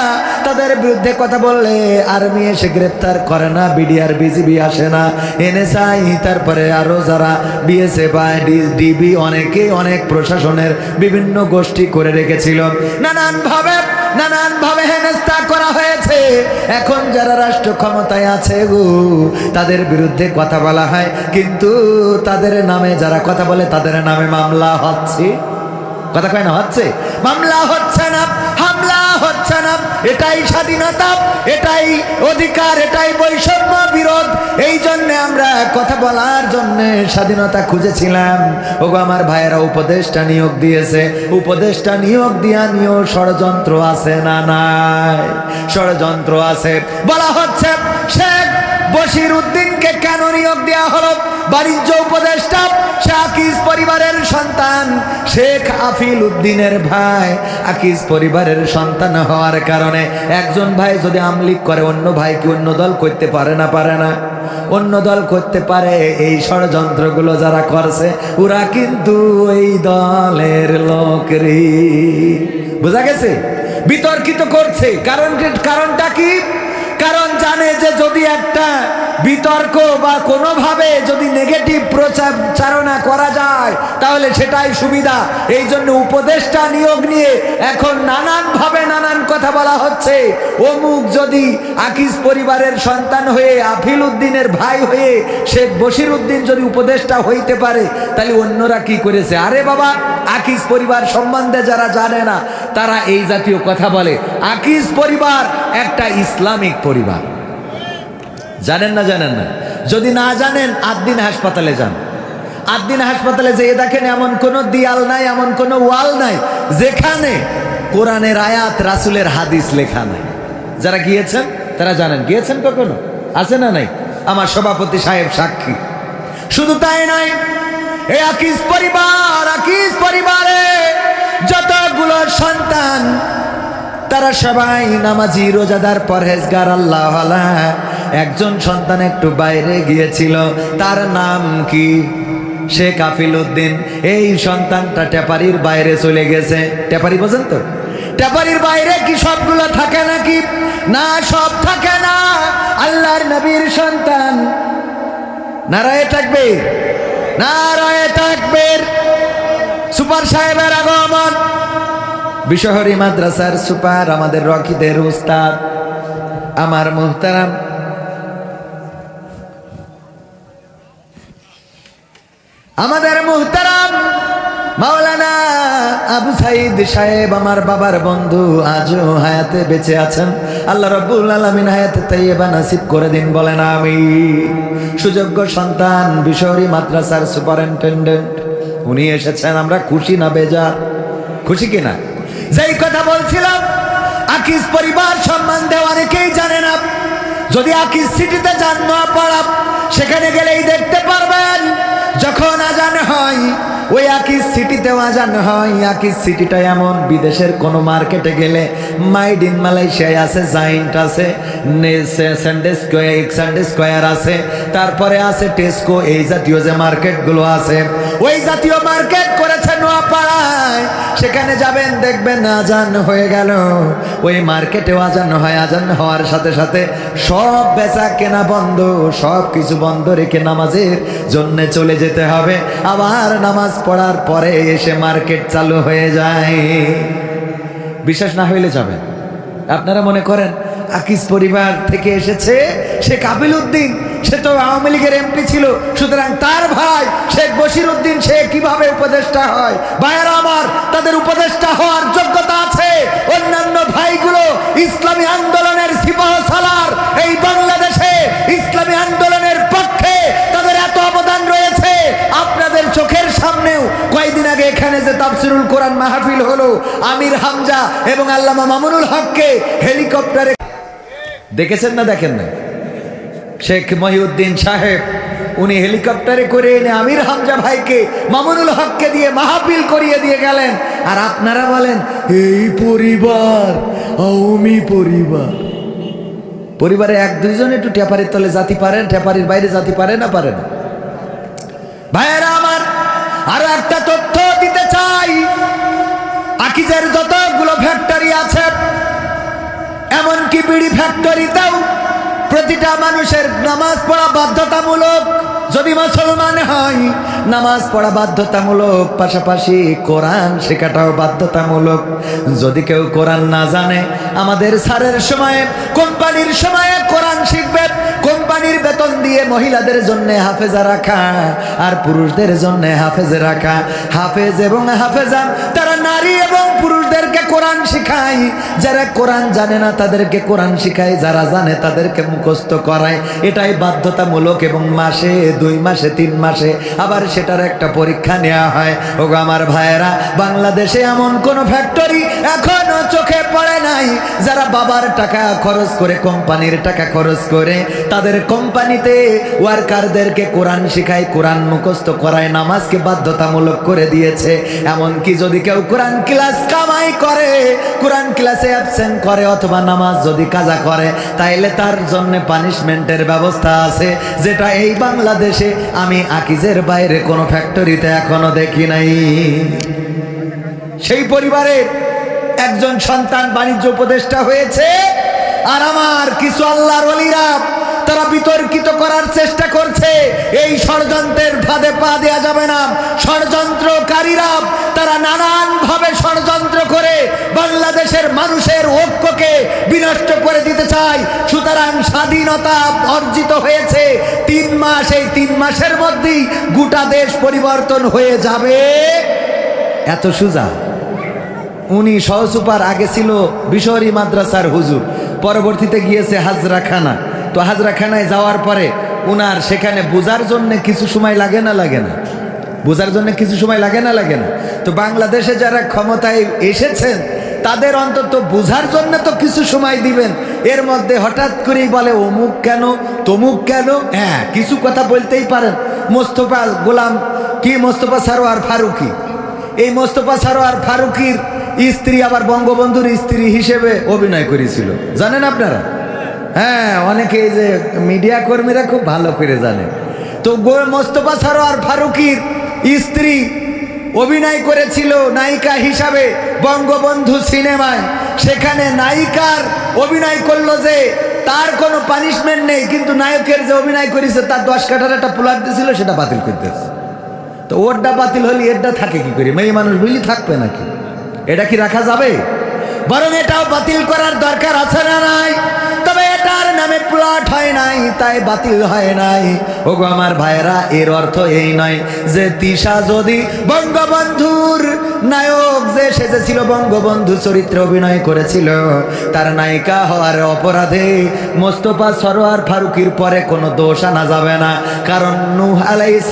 তাদের বিরুদ্ধে কথা বললে আর্মি এসে গ্রেফতার করে না, বিডিআর বিজিবি আসে না, এনএসআই তারপরে আরো যারা বিএসএফ বা ডিবি অনেকে অনেক প্রশাসনের বিভিন্ন গোষ্ঠী করে রেখেছিল, নানানভাবে হেনস্থা করা হয়েছে। এখন যারা রাষ্ট্র ক্ষমতায় আছে গো তাদের বিরুদ্ধে কথা বলা হয়, কিন্তু তাদের নামে যারা কথা বলে তাদের নামে মামলা হচ্ছে। কথা কয় না, হচ্ছে? মামলা হচ্ছে না, হামলা হচ্ছে না। এটাই স্বাধীনতা, এটাই অধিকার, এটাই বৈষম্য বিরোধ। এই জন্য আমরা কথা বলার জন্য স্বাধীনতা খুঁজেছিলাম। ওগো আমার ভাইয়েরা উপদেষ্টা নিয়োগ দিয়েছে, উপদেষ্টা নিয়োগ দিয়া নিয়েও ষড়যন্ত্র আছে না নাই? ষড়যন্ত্র আছে। বলা হচ্ছে শেখ বশির উদ্দিনকে কেন নিয়োগ দেওয়া হলো? বাণিজ্য উপদেষ্টা, আকিজ পরিবারের সন্তান, শেখ আফিল উদ্দিনের ভাই, আকিজ পরিবারের সন্তান হওয়ার কারণে একজন ভাই যদি আমলিক করে অন্য ভাই কি অন্য দল করতে পারে না? পারে না? অন্য দল করতে পারে। এই ষড়যন্ত্রগুলো যারা করছে ওরা কিন্তু এই দলের লোকেরই। বোঝা গেছে? বিতর্কিত করছে। কারণটা কি? কারণ জানে যে যদি একটা বিতর্ক বা কোনোভাবে যদি নেগেটিভ প্রচারণা করা যায় তাহলে সেটাই সুবিধা। এই জন্য উপদেষ্টা নিয়োগ নিয়ে এখন নানানভাবে নানান কথা বলা হচ্ছে। অমুক যদি আকিজ পরিবারের সন্তান হয়ে, আফিল উদ্দিনের ভাই হয়ে শেখ বশির উদ্দিন যদি উপদেষ্টা হইতে পারে তাহলে অন্যরা কি করেছে? আরে বাবা, আকিজ পরিবার সম্বন্ধে যারা জানে না তারা এই জাতীয় কথা বলে। আকিজ পরিবার একটা ইসলামিক পরিবার। জানেন না? জানেন না? যদি না জানেন আদ্দিন হাসপাতালে যান। আদ্দিন হাসপাতালে যেয়ে দেখেন এমন কোনো দেয়াল নাই, এমন কোনো ওয়াল নাই যেখানে কোরআনের আয়াত, রাসূলের হাদিস লেখা নাই। যারা গিয়েছেন তারা জানেন। গিয়েছেন কখনো? আছে না নাই? আমার সভাপতি সাহেব সাক্ষী। শুধু তাই নয়, এই আকিজ পরিবারে যতগুলো সন্তান তারা সবাই নামাজি, রোজাদার, পরহেজগার, আল্লাহওয়ালা। একজন সন্তান একটু বাইরে গিয়েছিল, তার নাম কি? শেখ আফিল উদ্দিন। এই সন্তানটা টেপারির বাইরে চলে গেছে। টেপারি বোঝেন তো? টেপারির বাইরে কি সবগুলো থাকে নাকি? না, সব থাকে না। আল্লাহর নবীর সন্তান। নারায়ে তাকবীর, নারায়ে তাকবীর। সুপার সাহেবের আগমন। বিশহরী মাদ্রাসার সুপার, আমাদের রকিদের উস্তাদ, আমার মুহতারাম মাওলানা আবু সাইদ সাহেব, আমার বাবার বন্ধু, আজও হায়াতে বেঁচে আছেন। আল্লাহ রাব্বুল আলামিন হায়াতে তাইয়্যিবা নসিব করে দিন, বলেন আমিন। সুযোগ্য সন্তান, বিশহরী মাদ্রাসার সুপারিনটেন্ডেন্ট, উনি এসেছেন। আমরা খুশি না বেজার? খুশি কিনা? যেই কথা বলছিলাম, আকিজ পরিবার সম্বন্ধে অনেকেই জানে না। যদি আকিজ সিটিতে যান, নোয়াপাড়া, সেখানে গেলেই দেখতে পারবেন যখন আজান হয় ওই আকিজ সিটিতেও আজান হয়। আকিজ সিটিটা এমন, বিদেশের কোনো মার্কেটে গেলে মাইড ইন মালয়েশিয়ায় আছে, জাইন্ট আছে, সানডে স্কয়ার আছে, তারপরে আছে টেস্কো, এই জাতীয় যে মার্কেটগুলো আছে, ওই জাতীয় মার্কেট করেছে নোয়াপাড়ায়। সেখানে যাবেন, দেখবেন আজান হয়ে গেল। ওই মার্কেটেও আজান হয়। আজান হওয়ার সাথে সাথে সব বেচা কেনা বন্ধ, সব কিছু বন্ধ রেখে নামাজের জন্য চলে যেতে হবে। আবার নামাজ পড়ার পরে এসে মার্কেট চালু হয়ে যায়। বিশ্বাস না হইলে যাবেন। আপনারা মনে করেন আকিজ পরিবার থেকে এসেছে, সে কাবিল উদ্দিন, সে তো আওয়ামী লীগের এমপি ছিল, সুতরাং তার ভাই শেখ বশির উদ্দিন সে কিভাবে উপদেষ্টা হয়? ভাইয়েরা আমার, তাদের উপদেষ্টা হওয়ার যোগ্যতা আছে। অন্যান্য ভাইগুলো ইসলামী আন্দোলনের সিপাহসালার, এই বাংলাদেশে ইসলামী আন্দোলনের পক্ষে তাদের এত অবদান রয়েছে। আপনাদের চোখের সামনেও কয়েকদিন আগে এখানে যে তাফসিরুল কোরআন মাহফিল হলো, আমির হামজা এবং আল্লামা মামুনুল হককে হেলিকপ্টারে দেখেছেন না? দেখেন না? শেখ মহিউদ্দিন সাহেব উনি হেলিকপ্টারে করে এনে আমির হামজা ভাইকে, মামুনুল হককে দিয়ে মাহফিল করিয়ে দিয়ে গেলেন। আর আপনারা বলেন এই পরিবার আওয়ামী পরিবার। পরিবারে এক দুইজন একটু টেপারির তলে জাতি পারেন, টেপারির বাইরে জাতি পারে না? পারে না। ভাইয়েরা আমার, আরো একটা তথ্য দিতে চাই। আকিজের যতগুলো ফ্যাক্টরি আছে, এমনকি বিড়ি ফ্যাক্টরিতেও প্রতিটা মানুষের নামাজ পড়া বাধ্যতামূলক। যদি মুসলমান হয় নামাজ পড়া বাধ্যতামূলক, পাশাপাশি কোরআন শেখাটাও বাধ্যতামূলক। যদি কেউ কোরআন না জানে, আমাদের স্যারের সময়ে, কোম্পানির সময়ে কোরআন শিখবে। কোম্পানির বেতন দিয়ে মহিলাদের জন্য হাফেজা রাখা আর পুরুষদের জন্য হাফেজে রাখা। হাফেজ এবং হাফেজা তারা নারী এবং পুরুষদেরকে কোরআন শিখায়। যারা কোরআন জানে না তাদেরকে কোরআন শিখায়, যারা জানে তাদেরকে মুখস্থ করায়। এটাই বাধ্যতামূলক এবং মাসে 2 মাসে 3 মাসে আবার সেটার একটা পরীক্ষা নেওয়া হয়। ওগো আমার ভাইয়েরা, বাংলাদেশে এমন কোন ফ্যাক্টরি এখনো চোখে পড়ে নাই যারা বাবার টাকা খরচ করে, কোম্পানির টাকা খরচ করে তাদের কোম্পানিতে ওয়ার্কারদেরকে কোরআন শিখায়, কোরআন মুখস্থ করায়, নামাজকে বাধ্যতামূলক করে দিয়েছে। এমনকি যদি কেউ কোরআন ক্লাস কামাই করে, কোরআন ক্লাসে অ্যাবসেন্ট করে অথবা নামাজ যদি কাজা করে, তাইলে তার জন্য পানিশমেন্টের ব্যবস্থা আছে, যেটা এই বাংলাদেশে আমি আকিজের বাইরে কোনো ফ্যাক্টরিতে এখনো দেখি নাই। সেই পরিবারের একজন সন্তান বাণিজ্য উপদেষ্টা হয়েছে। আর আমার কিছু আল্লাহর ওলিরা তারা বিতর্কিত করার চেষ্টা করছে। এই ষড়যন্ত্রের ফাঁদে পা দেওয়া যাবে না। ষড়যন্ত্রকারীরা তারা নানান ভাবে ষড়যন্ত্র করে বাংলাদেশের মানুষের ঐক্যকে বিনষ্ট করে দিতে চায়। সুতরাং স্বাধীনতা অর্জিত হয়েছে 3 মাস, এই 3 মাসের মধ্যেই গোটা দেশ পরিবর্তন হয়ে যাবে, এত সোজা। উনি সহসুপার, আগে ছিল বিশহরী মাদ্রাসার হুজুর, পরবর্তীতে গিয়েছে হাজরাখানা। তো হাজরাখানায় যাওয়ার পরে উনার সেখানে বোঝার জন্য কিছু সময় লাগে না? লাগে না? বোঝার জন্য কিছু সময় লাগে না? লাগে না? তো বাংলাদেশে যারা ক্ষমতায় এসেছেন তাদের অন্তত বোঝার জন্য তো কিছু সময় দিবেন। এর মধ্যে হঠাৎ করেই বলে অমুক কেন, তমুক কেন। হ্যাঁ, কিছু কথা বলতেই পারেন। মোস্তফা গোলাম কি, মোস্তফা সরোয়ার ফারুকি, এই মোস্তফা সরোয়ার ফারুকির স্ত্রী আবার বঙ্গবন্ধুর স্ত্রী হিসেবে অভিনয় করেছিল, জানেন আপনারা? হ্যাঁ, অনেকে এই যে মিডিয়া কর্মীরা খুব ভালো করে জানে। তো মোস্তফা সরোয়ার ফারুকির স্ত্রী অভিনয় করেছিল নায়িকা হিসাবে বঙ্গবন্ধু সিনেমায়। সেখানে নায়িকার অভিনয় করলো যে তার কোনো পানিশমেন্ট নেই, কিন্তু নায়কের যে অভিনয় করেছে তার 10 কাঠার একটা প্লট দিয়েছিল, সেটা বাতিল করতেছে। তো ওরটা বাতিল হলে এরটা থাকে কি করে? মেয়ে মানুষ বুঝলি থাকবে নাকি? এটা কি রাখা যাবে? বরং এটাও বাতিল করার দরকার আছে না নাই? তবে এটার নামে প্লট হয় নাই, তাই বাতিল হয় নাই। ওগো আমার ভাইয়েরা, এর অর্থ এই নয় যে তিশা যদি বঙ্গবন্ধুর নায়ক যে সেজেছিল, বঙ্গবন্ধু চরিত্রে অভিনয় করেছিল, তার নায়িকা হওয়ার অপরাধে মোস্তফা সরোয়ার ফারুকির পরে কোনো দোষ আনা যাবে না। কারণ নূহ আলাইহিস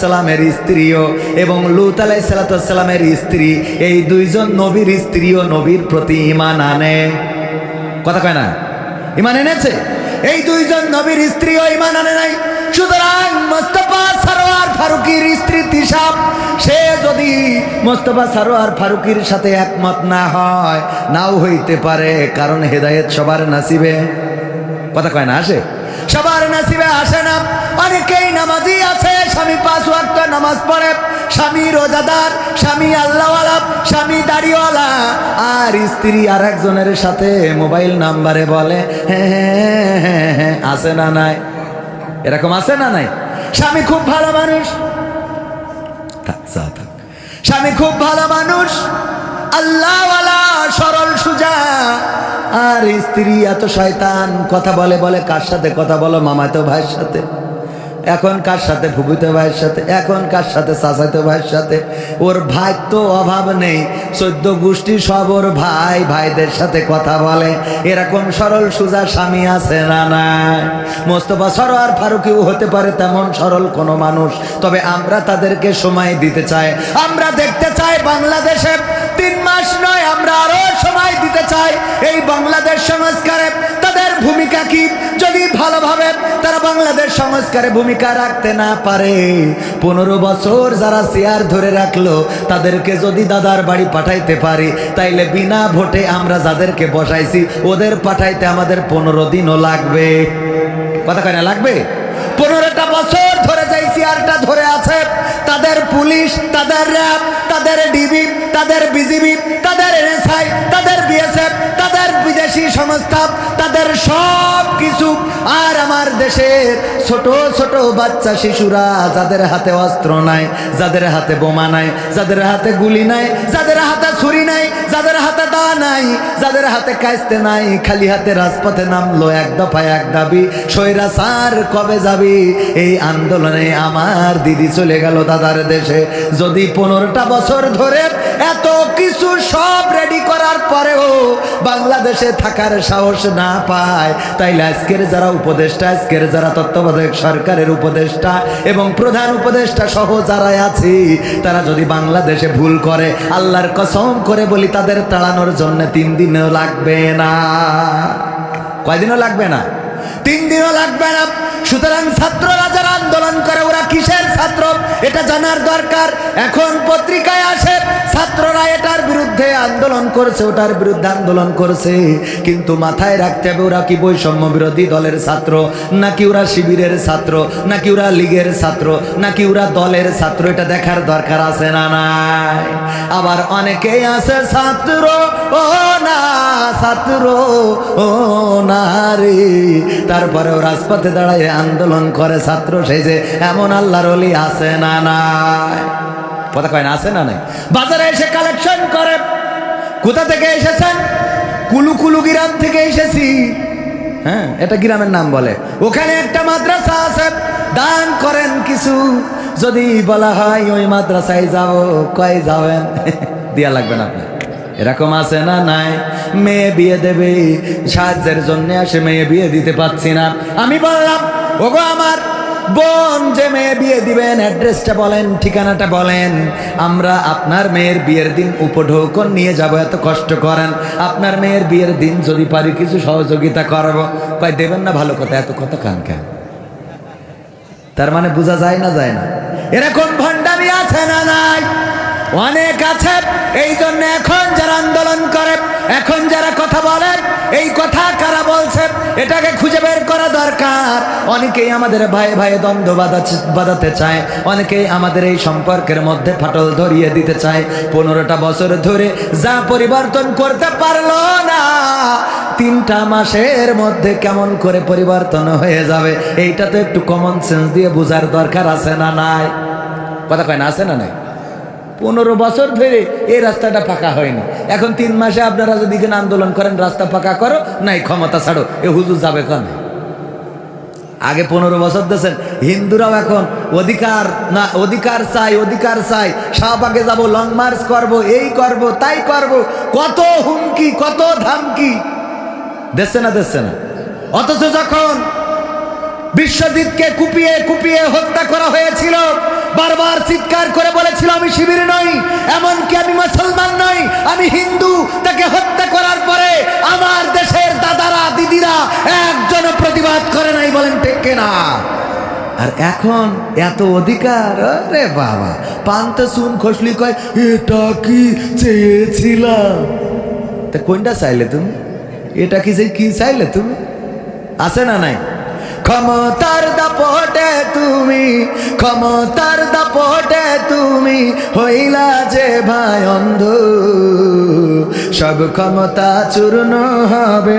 সালামের স্ত্রীও এবং লূত আলাইহিস সালামের স্ত্রী, এই দুইজন নবীর স্ত্রীও নবীর প্রতি ঈমান আনে। কথা কয় না? ঈমান এনেছে। এই দুইজন নবীর স্ত্রীও ঈমান আনে নাই। সুতরাং মোস্তফা সরোয়ার ফারুকির স্ত্রী তিশা, সে মোস্তফা সরোয়ার ফারুকীর সাথে একমত না হয়, নাও হইতে পারে, কারণ হেদায়েত সবার নসিবে, কথা কয় না, আসে, সবার নসিবে আসে না। অনেকেই নামাজি আছে, স্বামী 5 ওয়াক্ত নামাজ পড়ে, স্বামী রোজাদার, স্বামী আল্লাহওয়ালা, স্বামী দাড়িওয়ালা, আর স্ত্রী আর একজনের সাথে মোবাইল নাম্বারে বলে হ্যাঁ হ্যাঁ হ্যাঁ হ্যাঁ, আছে না নাই? এরকম আছে না নাই? স্বামী খুব ভালো মানুষ, স্বামী খুব ভালো মানুষ, আল্লাহওয়ালা, সরল সুজা, আর স্ত্রী এত শয়তান, কথা বলে বলে কার সাথে কথা বলো, মামাতো ভাইয়ের সাথে, এখন কার সাথে ফুফুতো ভাইয়ের সাথে, এখন কার সাথে চাচাতো ভাইয়ের সাথে। ওর ভাই তো অভাব নেই, 14 গোষ্ঠী সব ওর ভাই, ভাইদের সাথে কথা বলে। এরকম সরল সুজা স্বামী আছে না নাই? মোস্তফা সরোয়ার ফারুকীও হতে পারে তেমন সরল কোনো মানুষ, তবে আমরা তাদেরকে সময় দিতে চাই। আমরা দেখতে চাই বাংলাদেশে 3 মাস নয়, আমরা আরো সময় দিতে চাই এই বাংলাদেশ সংস্কারে তাদের ভূমিকা কি। যদি ভালোভাবে তারা বাংলাদেশ সংস্কারে ভূমিকা রাখতে না পারে, 15 বছর যারা চেয়ার ধরে রাখলো তাদেরকে যদি দাদার বাড়ি পাঠাইতে পারি, তাইলে বিনা ভোটে আমরা যাদেরকে বসাইছি ওদের পাঠাইতে আমাদের 15 দিনও লাগবে, কথা কয় না, লাগবে। 15টা বছর ধরে যাই চেয়ারটা ধরে আছে, তাদের পুলিশ, তাদের র্যাব, তাদের ডিবি, তাদের বিজিবি, তাদের এনএসআই, তাদের বিএসএফ, তাদের বিদেশি সংস্থা, তাদের সব কিছু। আর আমার দেশের ছোট ছোট বাচ্চা শিশুরা, যাদের হাতে অস্ত্র নাই, যাদের হাতে বোমা নাই, যাদের হাতে গুলি নাই, যাদের হাতে ছুরি নাই, যাদের হাতে দা নাই, যাদের হাতে কাস্তে নাই, খালি হাতে রাজপথে নামলো, এক দফা এক দাবি, স্বৈরাচার কবে যাবি? এই আন্দোলনে আমার দিদি চলে গেল দাদার দেশে। যদি 15টা বছর ধরে এত কিছু সব রেডি করার পরেও বাংলাদেশে থাকার সাহস না পায়, তাইলে আজকের যারা উপদেষ্টা, আজকের যারা তত্ত্বাবধায়ক সরকারের উপদেষ্টা এবং প্রধান উপদেষ্টা সহ যারা আছে, তারা যদি বাংলাদেশে ভুল করে, আল্লাহর কসম করে বলি তাদের তাড়ানোর জন্য 3 দিনও লাগবে না। কয়দিনও লাগবে না? 3 দিনও লাগবে না। সুতরাং ছাত্ররা যারা আন্দোলন করে ওরা কিসের ছাত্র এটা জানার দরকার। এখন পত্রিকায় আসে ছাত্ররা এটার বিরুদ্ধে আন্দোলন করছে, ওটার বিরুদ্ধে আন্দোলন করছে, কিন্তু মাথায় রাখতে হবে ওরা কি বৈষম্য বিরোধী দলের ছাত্র, নাকি ওরা শিবিরের ছাত্র, নাকি ওরা লীগের ছাত্র, নাকি ওরা দলের ছাত্র, এটা দেখার দরকার আছে না নাই? আবার অনেকেই আছে ছাত্র ও না, ছাত্র ও না রে, তারপরেও রাজপথে দাঁড়ায় আন্দোলন করে ছাত্র সেজে, এমন আল্লাহর ওলি আছে না নাই? কথা কয় না, আছে না নাই? বাজারে এসে কালেকশন করে। কোথা থেকে এসেছেন? কুলুকুলু গ্রাম থেকে এসেছি। হ্যাঁ, এটা গ্রামের নাম বলে। ওখানে একটা মাদ্রাসা আছে, দান করেন কিছু। যদি বলা হয় ওই মাদ্রাসায় যাব, কয় যাবেন? দিয়া লাগবে না আপনার। এরকম আছে না নাই? মেয়ে বিয়ে দেবে, সাহায্যের জন্য আসে, মেয়ে বিয়ে দিতে পারছি না। আমি বললাম ওগো আমার বোন, যে মেয়ে বিয়ে দিবেন অ্যাড্রেসটা বলেন, ঠিকানাটা বলেন, আমরা আপনার মেয়ের বিয়ের দিন উপঢৌকন নিয়ে যাব, এত কষ্ট করেন, আপনার মেয়ের বিয়ের দিন যদি পারি কিছু সহযোগিতা করব। কয় দেবেন না? ভালো কথা, এত কথা কান কেন? তার মানে বোঝা যায় না, যায় না? এরকম ভণ্ডামি আছে না নাই? অনেক আছে। এই জন্য এখন যারা আন্দোলন করে, এখন যারা কথা বলেন, এই কথা কারা বলছে এটাকে খুঁজে বের করা দরকার। অনেকেই আমাদের ভাই ভাই দ্বন্দ্ব বাঁধাতে চায়, অনেকেই আমাদের এই সম্পর্কের মধ্যে ফাটল ধরিয়ে দিতে চায়। 15টা বছর ধরে যা পরিবর্তন করতে পারলো না, 3টা মাসের মধ্যে কেমন করে পরিবর্তন হয়ে যাবে, এইটা তো একটু কমন সেন্স দিয়ে বোঝার দরকার আছে না নাই? কথা কয় না, আছে না নাই? 15 বছর ধরে এই রাস্তাটা পাকা হয়নি, এখন 3 মাসে আপনারা যদি আন্দোলন করেন রাস্তা পাকা করো, নাই ক্ষমতা ছাড়ো, এ হুজুর যাবে কেন? আগে 15 বছর দিয়েছেন। হিন্দুরাও এখন অধিকার না, অধিকার চাই, অধিকার চাই, শাহবাগে যাব, লং মার্চ করব, এই করব, তাই করব, কত হুমকি, কত ধামকি দিচ্ছে না, দিচ্ছে না। অথচ যখন বিশ্বজিৎকে কুপিয়ে কুপিয়ে হত্যা করা হয়েছিল, বারবার চিৎকার করে বলেছিল আমি শিবির নই, এমনকি আমি মুসলমান নই, আমি হিন্দু। তাকে হত্যা করার পরে আমার দেশের দাদারা দিদিরা একজন প্রতিবাদ করে নাই, বলেন ঠিক কিনা? আর এখন এত অধিকার, আরে বাবা, পান্তে শুন খসলি কয় এটা কি চেয়েছিলাম। তা কোনটা চাইলে তুমি? এটা কি চাইলে তুমি? আছে না নাই? ক্ষমতার দাপটে তুমি, ক্ষমতার দাপটে তুমি হইলা যে ভাই অন্ধ, সব ক্ষমতা চূর্ণ হবে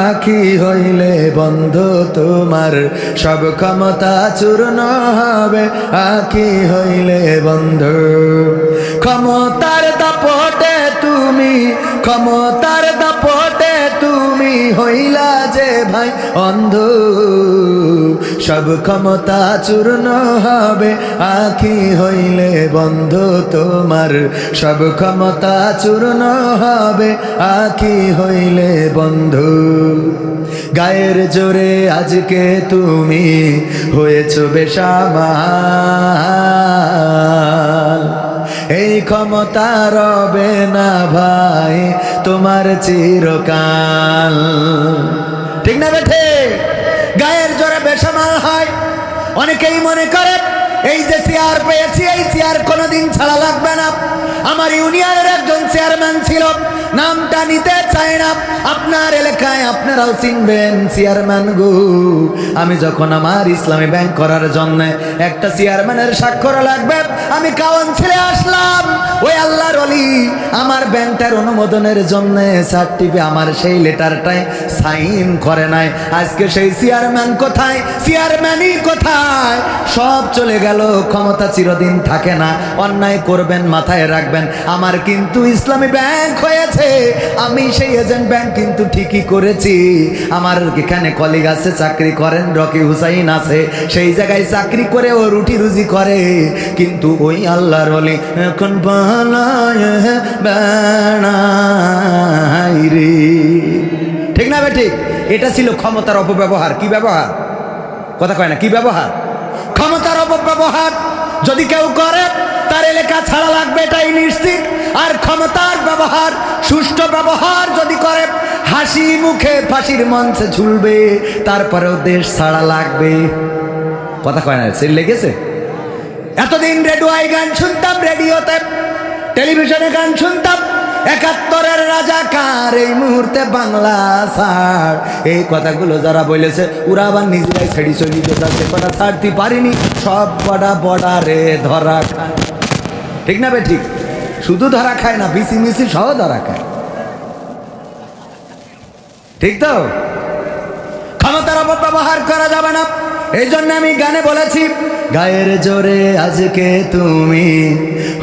আখি হইলে বন্ধ তোমার, সব ক্ষমতা চূর্ণ হবে আখি হইলে বন্ধ। ক্ষমতার দাপটে তুমি, ক্ষমতার দাপটে তুমি হইলা যে ভাই অন্ধ, সব ক্ষমতা চূর্ণ হবে আখি হইলে বন্ধ তোমার, সব ক্ষমতা চূর্ণ হবে আখি হইলে বন্ধু। গায়ের জোরে আজকে তুমি হয়েছ বেসামাল, এই ক্ষমতা রবে না ভাই তোমার চিরকাল। ঠিক না বেঠে? গায়ের জোরে বেসামাল হয়। অনেকেই মনে করে এই যে চেয়ার পেয়েছি, এই চেয়ার কোনোদিন ছাড়া লাগবে না। আমার ইউনিয়নের একজন চেয়ারম্যান ছিল, নামটা নিতে চাই না, আপনার এলাকায় আপনারাও চিনবেন চেয়ারম্যান গো। আমি যখন আমার ইসলামী ব্যাংক করার জন্য একটা চেয়ারম্যানের স্বাক্ষর লাগবে, আমি কাউন্সিলে আসলাম। ওই আল্লাহর ওলি আমার ব্যাংকটার অনুমোদনের জন্য সার্টিফিকেট, আমার সেই লেটারটাই সাইন করে নাই। আজকে সেই চেয়ারম্যান কোথায়? চেয়ারম্যানই কোথায়? সব চলে গেল। ক্ষমতা চিরদিন থাকে না। অন্যায় করবেন মাথায় রাখবেন। আমার কিন্তু ইসলামী ব্যাংক হয়েছে, আমি সেই এজেন্ট ব্যাংক কিন্তু ঠিকই করেছি। আমার এখানে কলিগ আছে, চাকরি করেন, রকি হুসাইন আছে, সেই জায়গায় চাকরি করে ও রুটি রুজি করে। কিন্তু ওই আল্লাহর ওলি এখন বানায় বেড়াই রে। ঠিক না বে ঠিক? এটা ছিল ক্ষমতার অপব্যবহার। কি ব্যবহার? কথা কয় না, কি ব্যবহার? ক্ষমতার অপব্যবহার যদি কেউ করে তার এলাকা ছাড়া লাগবে, এটাই নিশ্চিত। আর ক্ষমতার ব্যবহার, সুষ্ঠু ব্যবহার যদি করে, হাসি মুখে ফাঁসির মঞ্চে ঝুলবে, তারপরেও দেশ ছাড়া লাগবে। কথা কয় না, সে লেগেছে। এতদিন রেডিওয় গান শুনতাম, রেডিওতে টেলিভিশনে গান শুনতাম, ৭১-এর রাজাকার এই মুহূর্তে বাংলা ছাড়। এই কথাগুলো যারা বলেছে ওরা আবার নিজেরাই ছেড়ি চলি যেতে, কটা ছাড়তে পারিনি, সব কটা বর্ডারে ধরা খায়। ঠিক না বে ঠিক? শুধু ধরা খায় না, বিসি মিসি সহ ধরা খায়। ঠিক তো? ক্ষমতার অপব্যবহার করা যাবে না। এই জন্য আমি গানে বলেছি, গায়ের জোরে আজকে তুমি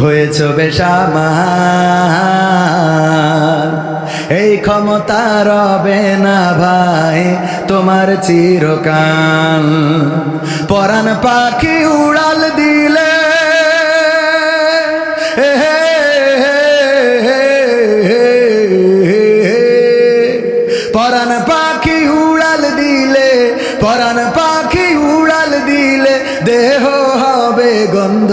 হয়েছ বেসামাল, এই ক্ষমতা রবে না ভাই তোমার চিরকাল। পরাণ পাখি উড়াল দিলে, পরাণ পাখি উড়াল দিলে, পরাণ পাখি উড়াল দিলে দেহ হবে গন্ধ,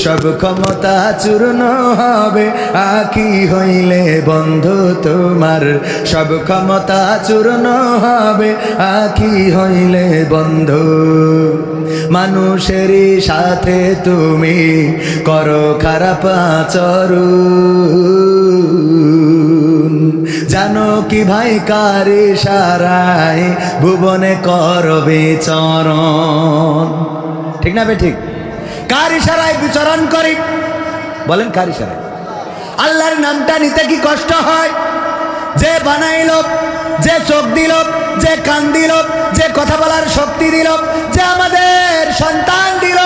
সব ক্ষমতা চূর্ণ হবে আখি হইলে বন্ধ তোমার, সব ক্ষমতা চূর্ণ হবে আখি হইলে বন্ধ। মানুষেরই সাথে তুমি করো খারাপ আচরণ, জানো কি ভাই কার ইশারায় ভুবনে করবে চরণ। ঠিক না বে ঠিক? কার ইশারায় বিচরণ করি? বলেন কার ইশারায়? আল্লাহর নামটা নিতে কি কষ্ট হয়? যে বানাইল, যে চোখ দিল, যে কান দিল, যে কথা বলার শক্তি দিল, যে আমাদের সন্তান দিল,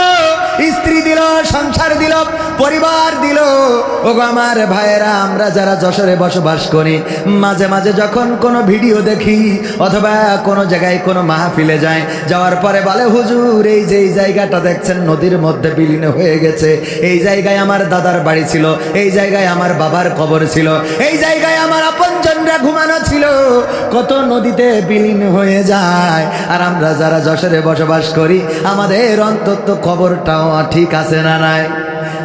স্ত্রী দিল, সংসার দিল, পরিবার দিল। ওগো আমার ভাইয়েরা, আমরা যারা যশোরে বসবাস করি, মাঝে মাঝে যখন কোনো ভিডিও দেখি অথবা কোনো জায়গায় কোনো মাহফিলে যায়, যাওয়ার পরে বলে হুজুর এই যে এই জায়গাটা দেখছেন নদীর মধ্যে বিলীন হয়ে গেছে, এই জায়গায় আমার দাদার বাড়ি ছিল, এই জায়গায় আমার বাবার কবর ছিল, এই জায়গায় আমার আপনজনরা ঘুমানো ছিল। কত নদীতে বিলীন হয়ে যায়। আর আমরা যারা যশোরে বসবাস করি, আমাদের অন্তত কবরটাও ঠিক আছে না নাই?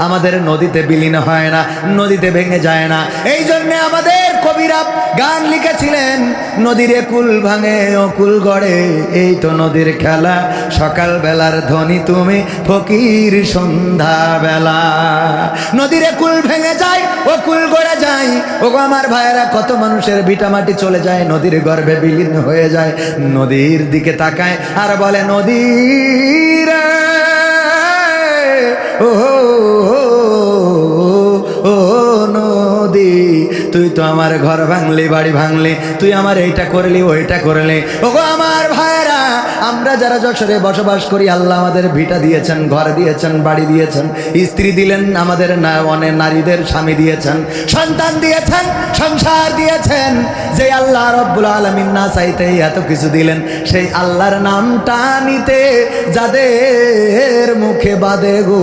আমাদের নদীতে বিলীন হয় না, নদীতে ভেঙে যায় না। এই জন্যে আমাদের কবিরা গান লিখেছিলেন, নদীর কুল ভাঙে ও কুল গড়ে, এই তো নদীর খেলা, সকাল বেলার ধ্বনি তুমি ফকির সন্ধ্যা বেলা। নদীর কুল ভেঙে যায় ও কুল গড়ে যায়। ও আমার ভাইয়েরা, কত মানুষের ভিটামাটি চলে যায়, নদীর গর্ভে বিলীন হয়ে যায়। নদীর দিকে তাকায় আর বলে, নদীর ও ও নদী, তুই তো আমার ঘর ভাঙলি, বাড়ি ভাঙলি, তুই আমার এইটা করলি, ওইটা করলি। ওগো আমার ভাইয়েরা, আমরা যারা যশোরে বসবাস করি, আল্লাহ আমাদের ভিটা দিয়েছেন, ঘর দিয়েছেন, বাড়ি দিয়েছেন, স্ত্রী দিলেন, আমাদের অনেক নারীদের স্বামী দিয়েছেন, সন্তান দিয়েছেন, সংসার দিয়েছেন। যে আল্লাহ রব্বুল আলামিন না চাইতে এত কিছু দিলেন, সেই আল্লাহর নামটা নিতে যাদের মুখে বাদে গো,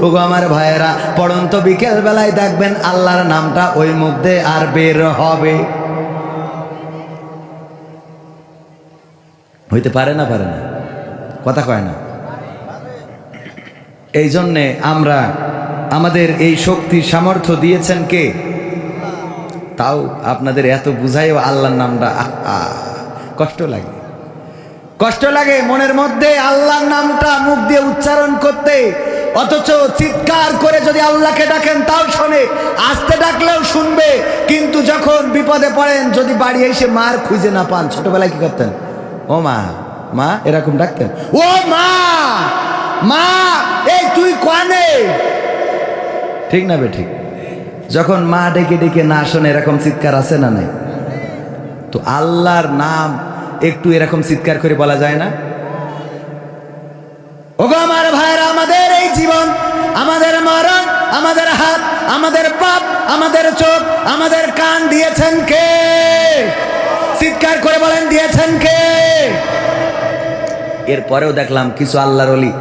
ওগো আমার ভাইয়েরা, পড়ন্ত বিকেল বেলায় দেখবেন আল্লাহর নামটা ওই মুখ দিয়ে আর বের হবে। হইতে পারে না? পারে না? কথা কয় না? এই জন্যে আমরা, আমাদের এই শক্তি সামর্থ্য দিয়েছেন কে? তাও আপনাদের এত বুঝাইও আল্লাহর নামটা কষ্ট লাগে, কষ্ট লাগে মনের মধ্যে আল্লাহর নামটা মুখ দিয়ে উচ্চারণ করতে। অথচ চিৎকার করে যদি আল্লাহকে ডাকেন তাও শোনে, আস্তে ডাকলেও শুনবে। কিন্তু যখন বিপদে পড়েন, যদি বাড়ি এসে মার খুঁজে না পান, ছোটবেলায় কি করতেন? ও মা, মা, এরকম ডাকতেন, ও মা, মা, এই তুই কানে, ঠিক না বে ঠিক? যখন মা ডেকে ডেকে না শোনে, এরকম চিৎকার আছে না নাই? তো আল্লাহর নাম একটু এরকম চিৎকার করে বলা যায় না? ওগো আমার ভাইরা, আমাদের এই জীবন, আমাদের মরণ, আমাদের হাত, আমাদের পাপ, আমাদের চোখ, আমাদের কান দিয়েছেন কে? চিৎকার করে বলেন, দিয়েছেন কে? এরপরেও দেখলাম কিছু আল্লাহর ওলি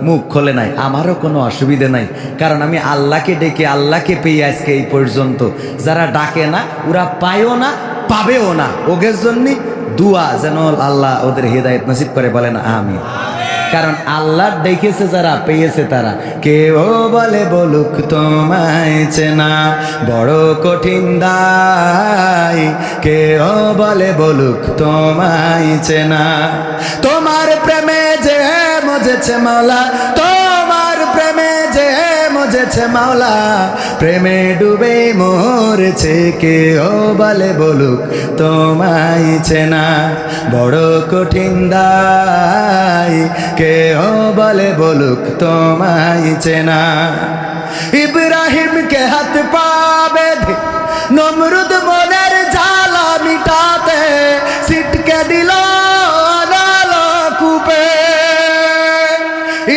মুখ খোলে নাই। আমারও কোনো অসুবিধে নাই, কারণ আমি আল্লাহকে ডেকে, আল্লাহকে পেয়ে আজকে এই পর্যন্ত। যারা ডাকে না, ওরা পায়ও না, পাবেও না। ওদের জন্য দুয়া যেন আল্লাহ ওদের হেদায়েত নসিব করে, বলেন আমিন। কারণ আল্লাহ দেখেছে যারা, পেয়েছে তারা। কেউ বলে বলুক তোমায় চেনা বড় কঠিন দায়, কেউ বলে বলুক তোমায় চেনা। তোমার প্রেমে যে মজেছে মাওলা, তোমার প্রেমে যে মজেছে মাওলা, প্রেমে ডুবে মরেছে, কেউ বলে বলুক তোমায় চেনা বড় কঠিন দায়, কেউ বলে বলুক তোমায় চেনা। ইব্রাহিমকে হাত পা বেঁধে নমরুদ মনের জ্বালা মিটাতে ছিটকে দিল নলকূপে।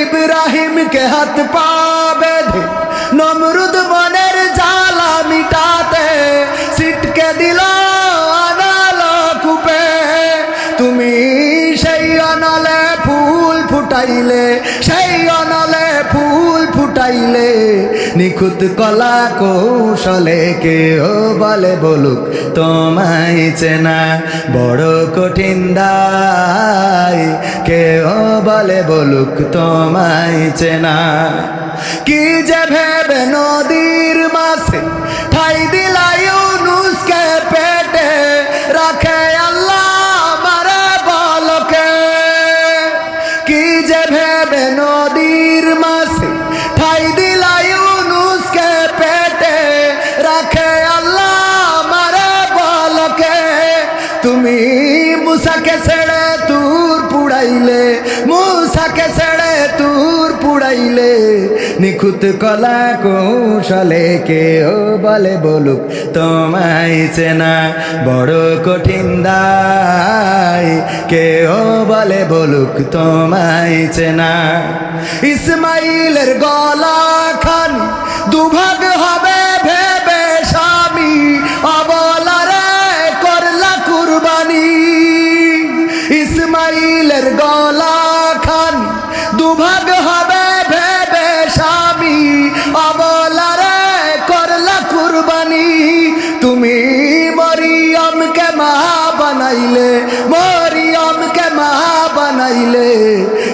ইব্রাহিমকে হাত পা বেঁধে নমরুদ মনের জ্বালা মিটাতে ছিটকে দিল নলকূপে। তুমি সেই অনলে ফুল ফুটাইলে, সেই অনলে ফুল ফুটাইলে, নিখুঁত কলা কৌশলে, কেউ বলে বলুক তোমায় চেনা বড় কঠিন দায়, কেউ বলে বলুক তোমায় চেনা। কি যে ভেবে নদীর মাঝে ঠাই দিলাই ইউনুসকে পেটে রাখে আল্লাহ মারে বলকে। কি যে ভেবে নদীর মাঝে ঠাই দিলাই ইউনুসকে পেটে রাখে আল্লাহ মারে বলকে। তুমি মুসাকে ছেড়ে তুর পুড়াইলে, মুসাকে ছেড়ে তুর পুড়াইলে, নিখুঁত কলা কৌশলে, কেউ বলে বলুক তোমায় চেনা বড় কঠিন দায়, কেউ বলে বলুক তোমায় চেনা। ইসমাইলের গলা খান দুভাগ হবে ভেবে স্বামী অবলারে করলা কুরবানি। ইসমাইলের গলা খান দুভাগ হবে ভেবে স্বামী অবলারে করলা কুরবানি। তুমি মরিয়মকে মা বানাইলে, মরিয়মকে মা বানাইলে,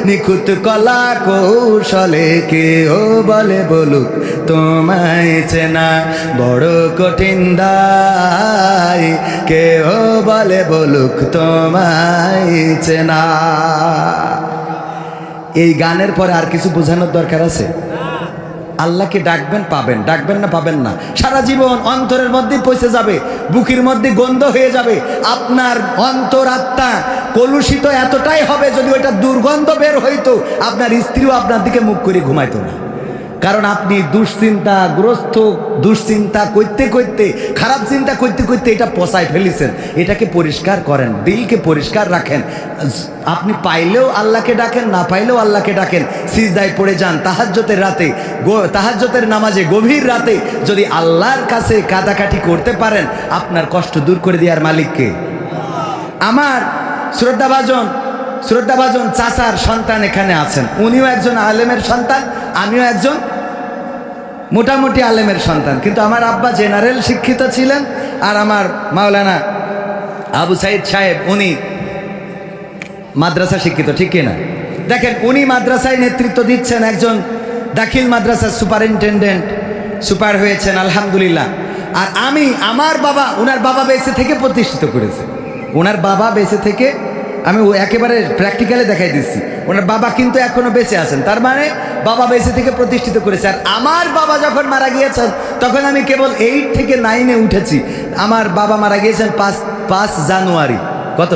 নিখুঁত শিখুত কলা কৌশলে, কেউ বলে বলুক তোমায় চেনা বড় কঠিন দায়, কেউ বলে বলুক তোমায় চেনা। এই গানের পরে আর কিছু বোঝানোর দরকার আছে? আল্লাহকে ডাকবেন, পাবেন, ডাকবেন না পাবেন না, সারা জীবন অন্তরের মধ্যে পৌঁছে যাবে, বুকের মধ্যে গন্ধ হয়ে যাবে। আপনার অন্তর আত্মা কলুষিত এতটাই হবে, যদি ওইটা দুর্গন্ধ বের হইতো আপনার স্ত্রীও আপনার দিকে মুখ করে ঘুমাইতো না। কারণ আপনি দুশ্চিন্তাগ্রস্ত, দুশ্চিন্তা করতে করতে, খারাপ চিন্তা করতে করতে এটা পচায় ফেলেছেন। এটাকে পরিষ্কার করেন, দিলকে পরিষ্কার রাখেন। আপনি পাইলেও আল্লাহকে ডাকেন, না পাইলেও আল্লাহকে ডাকেন। সিজদায় পড়ে যান তাহাজ্জুদের রাতে, তাহাজ্জুদের নামাজে গভীর রাতে যদি আল্লাহর কাছে কাটাকাটি করতে পারেন, আপনার কষ্ট দূর করে দেওয়ার মালিককে। আমার শ্রদ্ধাভাজন চাচার সন্তান এখানে আছেন, উনিও একজন আলেমের সন্তান, আমিও একজন মোটামুটি আলেমের সন্তান। কিন্তু আমার আব্বা জেনারেল শিক্ষিত ছিলেন, আর আমার মাওলানা আবু সাইদ সাহেব উনি মাদ্রাসা শিক্ষিত, ঠিক কিনা? দেখেন, উনি মাদ্রাসায় নেতৃত্ব দিচ্ছেন, একজন দাখিল মাদ্রাসার সুপারিনটেন্ডেন্ট, সুপার হয়েছেন আলহামদুলিল্লাহ। আর আমি, আমার বাবা, ওনার বাবা বেঁচে থেকে প্রতিষ্ঠিত করেছে, ওনার বাবা বেঁচে থেকে, আমি একেবারে প্র্যাকটিক্যালি দেখাই দিচ্ছি, ওনার বাবা কিন্তু এখনো বেঁচে আছেন, তার মানে বাবা বেঁচে থেকে প্রতিষ্ঠিত করেছে। আর আমার বাবা যখন মারা গিয়েছেন তখন আমি কেবল 8 থেকে 9-এ উঠেছি। আমার বাবা মারা গিয়েছেন 5 জানুয়ারি, কত?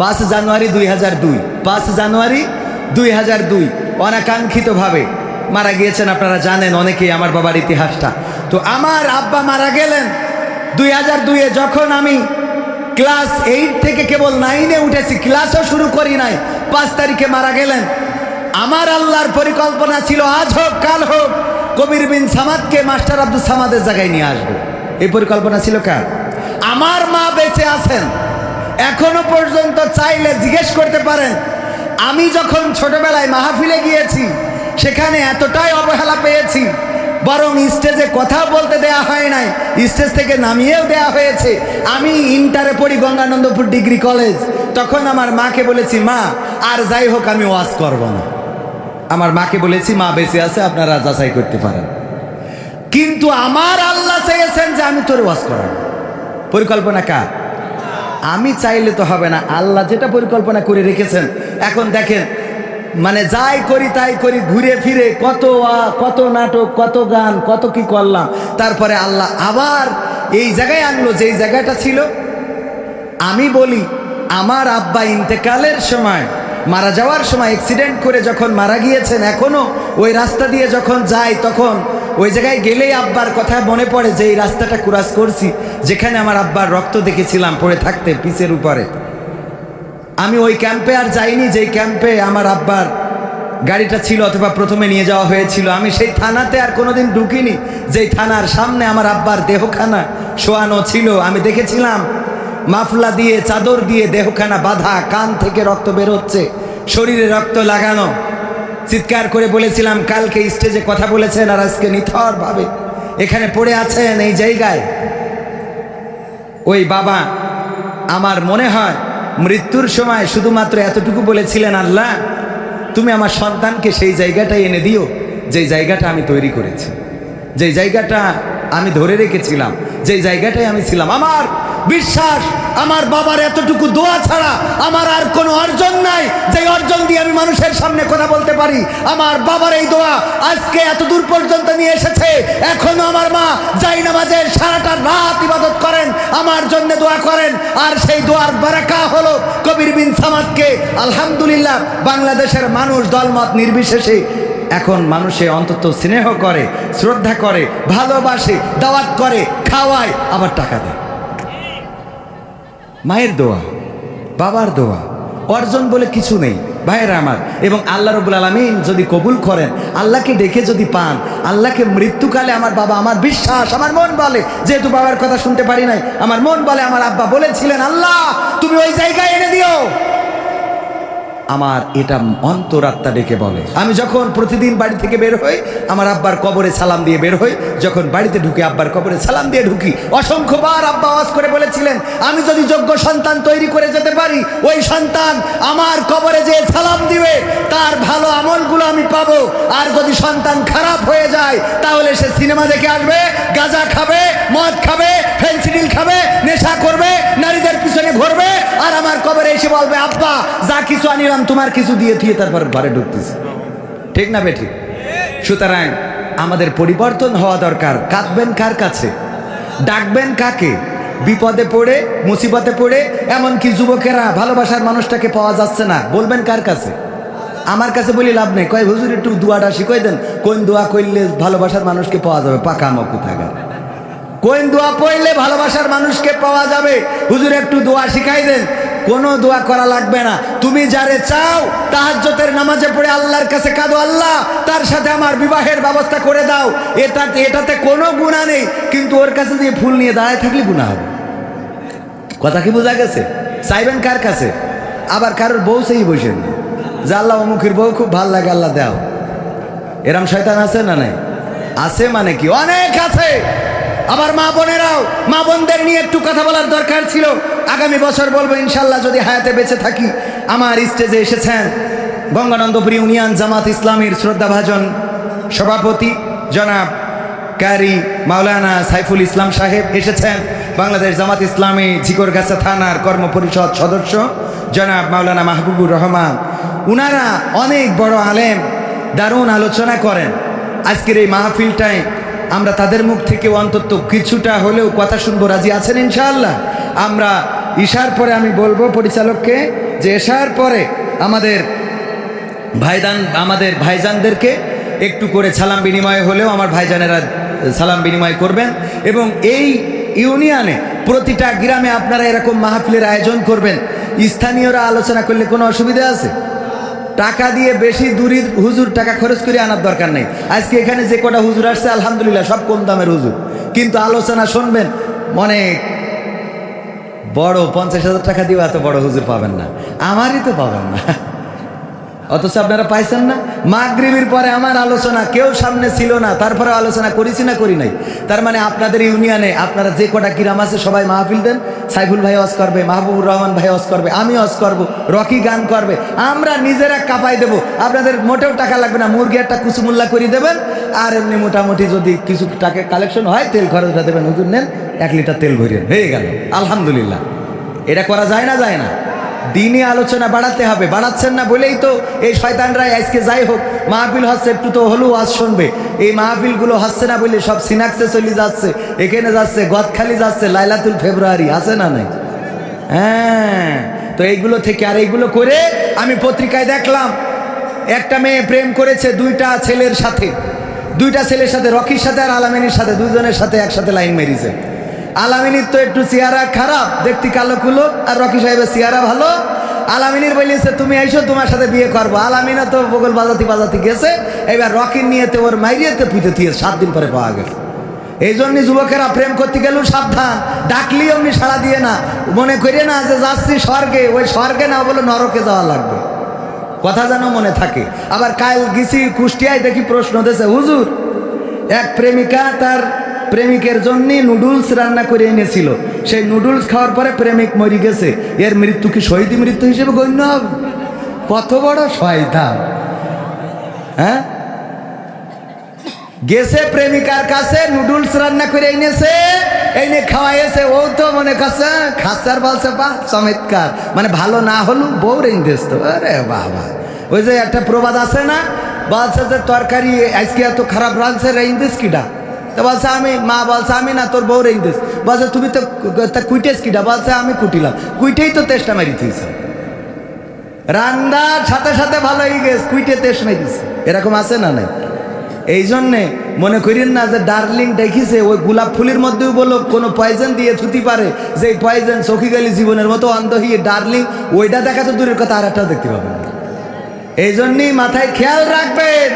5 জানুয়ারি 2002, 5 জানুয়ারি 2002 অনাকাঙ্ক্ষিতভাবে মারা গিয়েছেন। আপনারা জানেন অনেকেই আমার বাবার ইতিহাসটা। তো আমার আব্বা মারা গেলেন 2002-এ, যখন আমি ক্লাস 8 থেকে কেবল 9-এ উঠেছি, ক্লাসও শুরু করি নাই। 5 তারিখে মারা গেলেন। আমার আল্লাহর পরিকল্পনা ছিল আজ হোক কাল হোক কবির বিন সামাদকে মাস্টার আব্দুল সামাদের জায়গায় নিয়ে আসবো। এই পরিকল্পনা ছিল কার? আমার মা বেঁচে আছেন এখনো পর্যন্ত, চাইলে জিজ্ঞেস করতে পারেন। আমি যখন ছোটবেলায় মাহফিলে গিয়েছি সেখানে এতটাই অবহেলা পেয়েছি, বরং স্টেজে কথা বলতে দেয়া হয় নাই, স্টেজ থেকে নামিয়েও দেয়া হয়েছে। আমি ইন্টারে পড়ি গঙ্গানন্দপুর ডিগ্রি কলেজ, তখন আমার মাকে বলেছি, মা আর যাই হোক আমি ওয়াজ করব না। আমার মাকে বলেছি, মা বেঁচে আছে, আপনারা যাচাই করতে পারেন। কিন্তু আমার আল্লাহ চেয়েছেন যে আমি তোর ওয়াজ করাবো। পরিকল্পনা কার? আমি চাইলে তো হবে না, আল্লাহ যেটা পরিকল্পনা করে রেখেছেন। এখন দেখেন, মানে যাই করি তাই করি, ঘুরে ফিরে কত নাটক, কত গান, কত কি করলাম, তারপরে আল্লাহ আবার এই জায়গায় আনলো যেই জায়গাটা ছিল। আমি বলি, আমার আব্বা ইন্তেকালের সময়, মারা যাওয়ার সময় অ্যাক্সিডেন্ট করে যখন মারা গিয়েছেন, এখনো ওই রাস্তা দিয়ে যখন যাই তখন ওই জায়গায় গেলেই আব্বার কথা মনে পড়ে যে এই রাস্তাটা ক্রস করছি, যেখানে আমার আব্বার রক্ত দেখেছিলাম পড়ে থাকতে পিচের উপরে। আমি ওই ক্যাম্পে আর যাইনি যেই ক্যাম্পে আমার আব্বার গাড়িটা ছিল, অথবা প্রথমে নিয়ে যাওয়া হয়েছিল। আমি সেই থানাতে আর কোনোদিন ঢুকিনি যেই থানার সামনে আমার আব্বার দেহখানা শোয়ানো ছিল। আমি দেখেছিলাম মাফলা দিয়ে, চাদর দিয়ে দেহখানা বাঁধা, কান থেকে রক্ত বেরোচ্ছে, শরীরে রক্ত লাগানো। চিৎকার করে বলেছিলাম, কালকে স্টেজে কথা বলেছেন আর আজকে নিথর ভাবে এখানে পড়ে আছেন এই জায়গায়। ওই বাবা আমার মনে হয় মৃত্যুর সময় শুধুমাত্র এতটুকু বলেছিলেন, আল্লাহ তুমি আমার সন্তানকে সেই জায়গাটাই এনে দিও যেই জায়গাটা আমি তৈরি করেছি, যেই জায়গাটা আমি ধরে রেখেছিলাম, যেই জায়গাটায় আমি ছিলাম। আমার বিশ্বাস, আমার বাবার এতটুকু দোয়া ছাড়া আমার আর কোনো অর্জন নাই, যে অর্জন দিয়ে আমি মানুষের সামনে কথা বলতে পারি। আমার বাবার এই দোয়া আজকে এত দূর পর্যন্ত নিয়ে এসেছে। এখনো আমার মা জায়নামাজের সারাটা রাত ইবাদত করেন, আমার জন্য দোয়া করেন। আর সেই দোয়ার বারাকা হলো কবির বিন সামাদকে আলহামদুলিল্লাহ বাংলাদেশের মানুষ দলমত নির্বিশেষে এখন মানুষে অন্তত স্নেহ করে, শ্রদ্ধা করে, ভালোবাসে, দাওয়াত করে, খাওয়ায়, আবার টাকা দেয়। মায়ের দোয়া, বাবার দোয়া, অর্জন বলে কিছু নেই ভাইয়েরা আমার। এবং আল্লাহ রাব্বুল আলামিন যদি কবুল করেন, আল্লাহকে ডেকে যদি পান, আল্লাহকে মৃত্যুকালে আমার বাবা, আমার বিশ্বাস, আমার মন বলে, যেহেতু বাবার কথা শুনতে পারি নাই, আমার মন বলে আমার আব্বা বলেছিলেন, আল্লাহ তুমি ওই জায়গায় এনে দিও আমার এটা অন্তরাত্মা ডেকে বলে। আমি যখন প্রতিদিন বাড়ি থেকে বের হই আমার আব্বার কবরে সালাম দিয়ে বের হই, যখন বাড়িতে ঢুকি আব্বার কবরে সালাম দিয়ে ঢুকি। অসংখ্যবার আব্বা আওয়াজ করে বলেছিলেন, আমি যদি যোগ্য সন্তান তৈরি করে যেতে পারি, ওই সন্তান আমার কবরে যে সালাম দিবে তার ভালো আমলগুলো আমি পাবো। আর যদি সন্তান খারাপ হয়ে যায় তাহলে সে সিনেমা দেখে আসবে, গাঁজা খাবে, মদ খাবে, ফেন্সিডিল খাবে, নেশা করবে, নারীদের পিছনে ঘুরবে, আর আমার কবরে এসে বলবে, আব্বা যা কিছু আনিলাম তোমার কিছু দিয়ে থুয়ে তারপর ঘরে ঢুকতেছে। ঠিক না বেঠিক? সুতরাং আমাদের পরিবর্তন হওয়া দরকার। কাঁদবেন কার কাছে, ডাকবেন কাকে? বিপদে পড়ে, মুসিবতে পড়ে, এমনকি যুবকেরা ভালোবাসার মানুষটাকে পাওয়া যাচ্ছে না, বলবেন কার কাছে? আমার কাছে বলি লাভ নেই। কয় হুজুর একটু দোয়াটা শিখাই দেন, কোন দোয়া করলে ভালোবাসার মানুষকে পাওয়া যাবে? পাকা মকু থাকা, কোন দোয়া পড়লে ভালোবাসার মানুষকে পাওয়া যাবে? হুজুর একটু দোয়া শিখাই দেন। কোনো দোয়া করা লাগবে না। তুমি যারে চাও তাহাজ্জুদের নামাজে পড়ে আল্লাহর কাছে কাঁদো, আল্লাহ তার সাথে আমার বিবাহের ব্যবস্থা করে দাও। এটাতে কোনো গুনাহ নেই, কিন্তু ওর কাছে দিয়ে ফুল নিয়ে দাঁড়ায় থাকলে গুনাহ হবে। কথা কি বোঝা গেছে? চাইবেন কার কাছে? আবার কারোর বউ সেই বসেন যে আল্লাহ অমুখের বউ খুব ভাল লাগে, আল্লাহ দাও। এরম শয়তান আছে না নাই? আছে মানে কি, অনেক আছে। আবার মা বোনেরাও, মা বোনদের নিয়ে একটু কথা বলার দরকার ছিল। আগামী বছর বলবো ইনশাল্লাহ, যদি হায়াতে বেঁচে থাকি। আমার স্টেজে এসেছেন গঙ্গানন্দপুর ইউনিয়ন জামাত ইসলামীর শ্রদ্ধাভাজন সভাপতি জনাব কারি মাওলানা সাইফুল ইসলাম সাহেব এসেছেন। বাংলাদেশ জামাত ইসলামী ঝিকরগাছা থানার কর্মপরিষদ সদস্য জনাব মাওলানা মাহবুবুর রহমান। উনারা অনেক বড় আলেম, দারুণ আলোচনা করেন। আজকের এই মাহফিলটায় আমরা তাদের মুখ থেকে অন্তত কিছুটা হলেও কথা শুনবো। রাজি আছেন ইনশাআল্লাহ? আমরা ইশার পরে আমি বলবো পরিচালককে যে এশার পরে আমাদের ভাইজানদেরকে একটু করে সালাম বিনিময় হলেও আমার ভাইজানেরা সালাম বিনিময় করবেন। এবং এই ইউনিয়নে প্রতিটা গ্রামে আপনারা এরকম মাহফিলের আয়োজন করবেন। স্থানীয়রা আলোচনা করলে কোনো অসুবিধা আছে? টাকা দিয়ে বেশি দূরের হুজুর টাকা খরচ করে আনার দরকার নেই। আজকে এখানে যে কটা হুজুর আসছে আলহামদুলিল্লাহ সব কম দামের হুজুর, কিন্তু আলোচনা শুনবেন অনেক বড়। 50,000 টাকা দিয়েও এত বড় হুজুর পাবেন না, আমারই তো পাবেন না। অথচ আপনারা পাইছেন না। মাগরিবের পরে আমার আলোচনা, কেউ সামনে ছিল না, তারপরে আলোচনা করেছি না করি নাই? তার মানে আপনাদের ইউনিয়নে আপনারা যে কটা কিরাম আছে সবাই মাহফিল দেন। সাইফুল ভাই ওয়াজ করবে, মাহবুবুর রহমান ভাই ওয়াজ করবে, আমি ওয়াজ করব, রকি গান করবে, আমরা নিজেরা কাঁপাই দেবো। আপনাদের মোটেও টাকা লাগবে না, মুরগি একটা কুচুমুল্লা করে দেবেন। আর এমনি মোটামুটি যদি কিছু টাকা কালেকশন হয় তেল খরচটা দেবেন, হুজুর নেন 1 লিটার তেল ভরিয়ে, হয়ে গেল আলহামদুলিল্লাহ। এটা করা যায় না? যায় না? দিনে আলোচনা বাড়াতে হবে। বাড়াচ্ছেন না বলেই তো এই শয়তানরাই আজকে, যাই হোক মাহফিল হচ্ছে একটু তো হলেও ওয়াজ শুনবে। এই মাহফিলগুলো হচ্ছে না বলে সব সিনাক্সে চলে যাচ্ছে, এখানে যাচ্ছে, গদখালি যাচ্ছে, লাইলাতুল ফেব্রুয়ারি আছে না নাই? হ্যাঁ, তো এইগুলো থেকে আর এইগুলো করে আমি পত্রিকায় দেখলাম একটা মেয়ে প্রেম করেছে দুইটা ছেলের সাথে, রকির সাথে আর আলামিনীর সাথে, দুজনের সাথে একসাথে লাইন মেরিছে। আলামিনীর তো একটু চেহারা খারাপ, দেখতে কালো কুলো, আর রকি সাহেবের চেহারা ভালো। আলামিনীর বলেছে তুমি আইসো, তোমার সাথে বিয়ে করবো। আলামিনা তো বগল বাজাতি গেছে। এবার রকির নিয়েতে ওর মাইরিয়েতে পুঁতে দিয়ে 7 দিন পরে পাওয়া গেছে। এই জন্যই যুবকেরা প্রেম করতে গেলেও সাবধান, ডাকলি অমনি সাড়া দিয়ে না, মনে করিয়ে না যে যাচ্ছি স্বর্গে, ওই স্বর্গে না বলে নরকে যাওয়া লাগবে, কথা যেন মনে থাকে। আবার কাল গেছি কুষ্টিয়ায়, দেখি প্রশ্ন দিয়েছে, হুজুর এক প্রেমিকা তার প্রেমিকের জন্য নুডলস রান্না করে এনেছিল, সেই নুডলস খাওয়ার পরে প্রেমিক মরে গেছে, এর মৃত্যু কি শহীদ মৃত্যু হিসেবে গণ্য হবে? কত বড় শয়তান! হ্যাঁ, গেছে প্রেমিকার কাছে, নুডলস রান্না করে এনেছে, এনে খাওয়াইছে, ও তো মনে করছে খাসার, বলছে বাহ চমৎকার, মানে ভালো না হলেও বউ রেঞ্জেস তো। আরে বাবা, ওই যে একটা প্রবাদ আছে না, বলছে যে তরকারি আজকে এত খারাপ রাঁধছে, রেঞ্জেস কিটা? তো বলছে আমি, মা বলছে আমি না, তোর বউ রেঞ্জেস। বলছে তুমি তো কুইটেস কিটা? বলছে আমি কুটিলাম। কুইটেই তো তেষ্টা মারি দিয়েছে, রান্নার সাথে সাথে ভালো হয়ে গেছে, কুইটে তেজ মেরিছে। এরকম আছে না নাই? এই জন্যে মনে করেন না যে ডার্লিং দেখিছে, ওই গোলাপ ফুলের মধ্যেও বলো কোনো পয়জন দিয়ে ছুটি পারে, যে পয়জন চোখে গেলে জীবনের মতো অন্ধ হয়ে ডার্লিং, ওইটা দেখা তো দূরের কথা, আর একটাও দেখতে পাবেন। এই জন্যই মাথায় খেয়াল রাখবেন,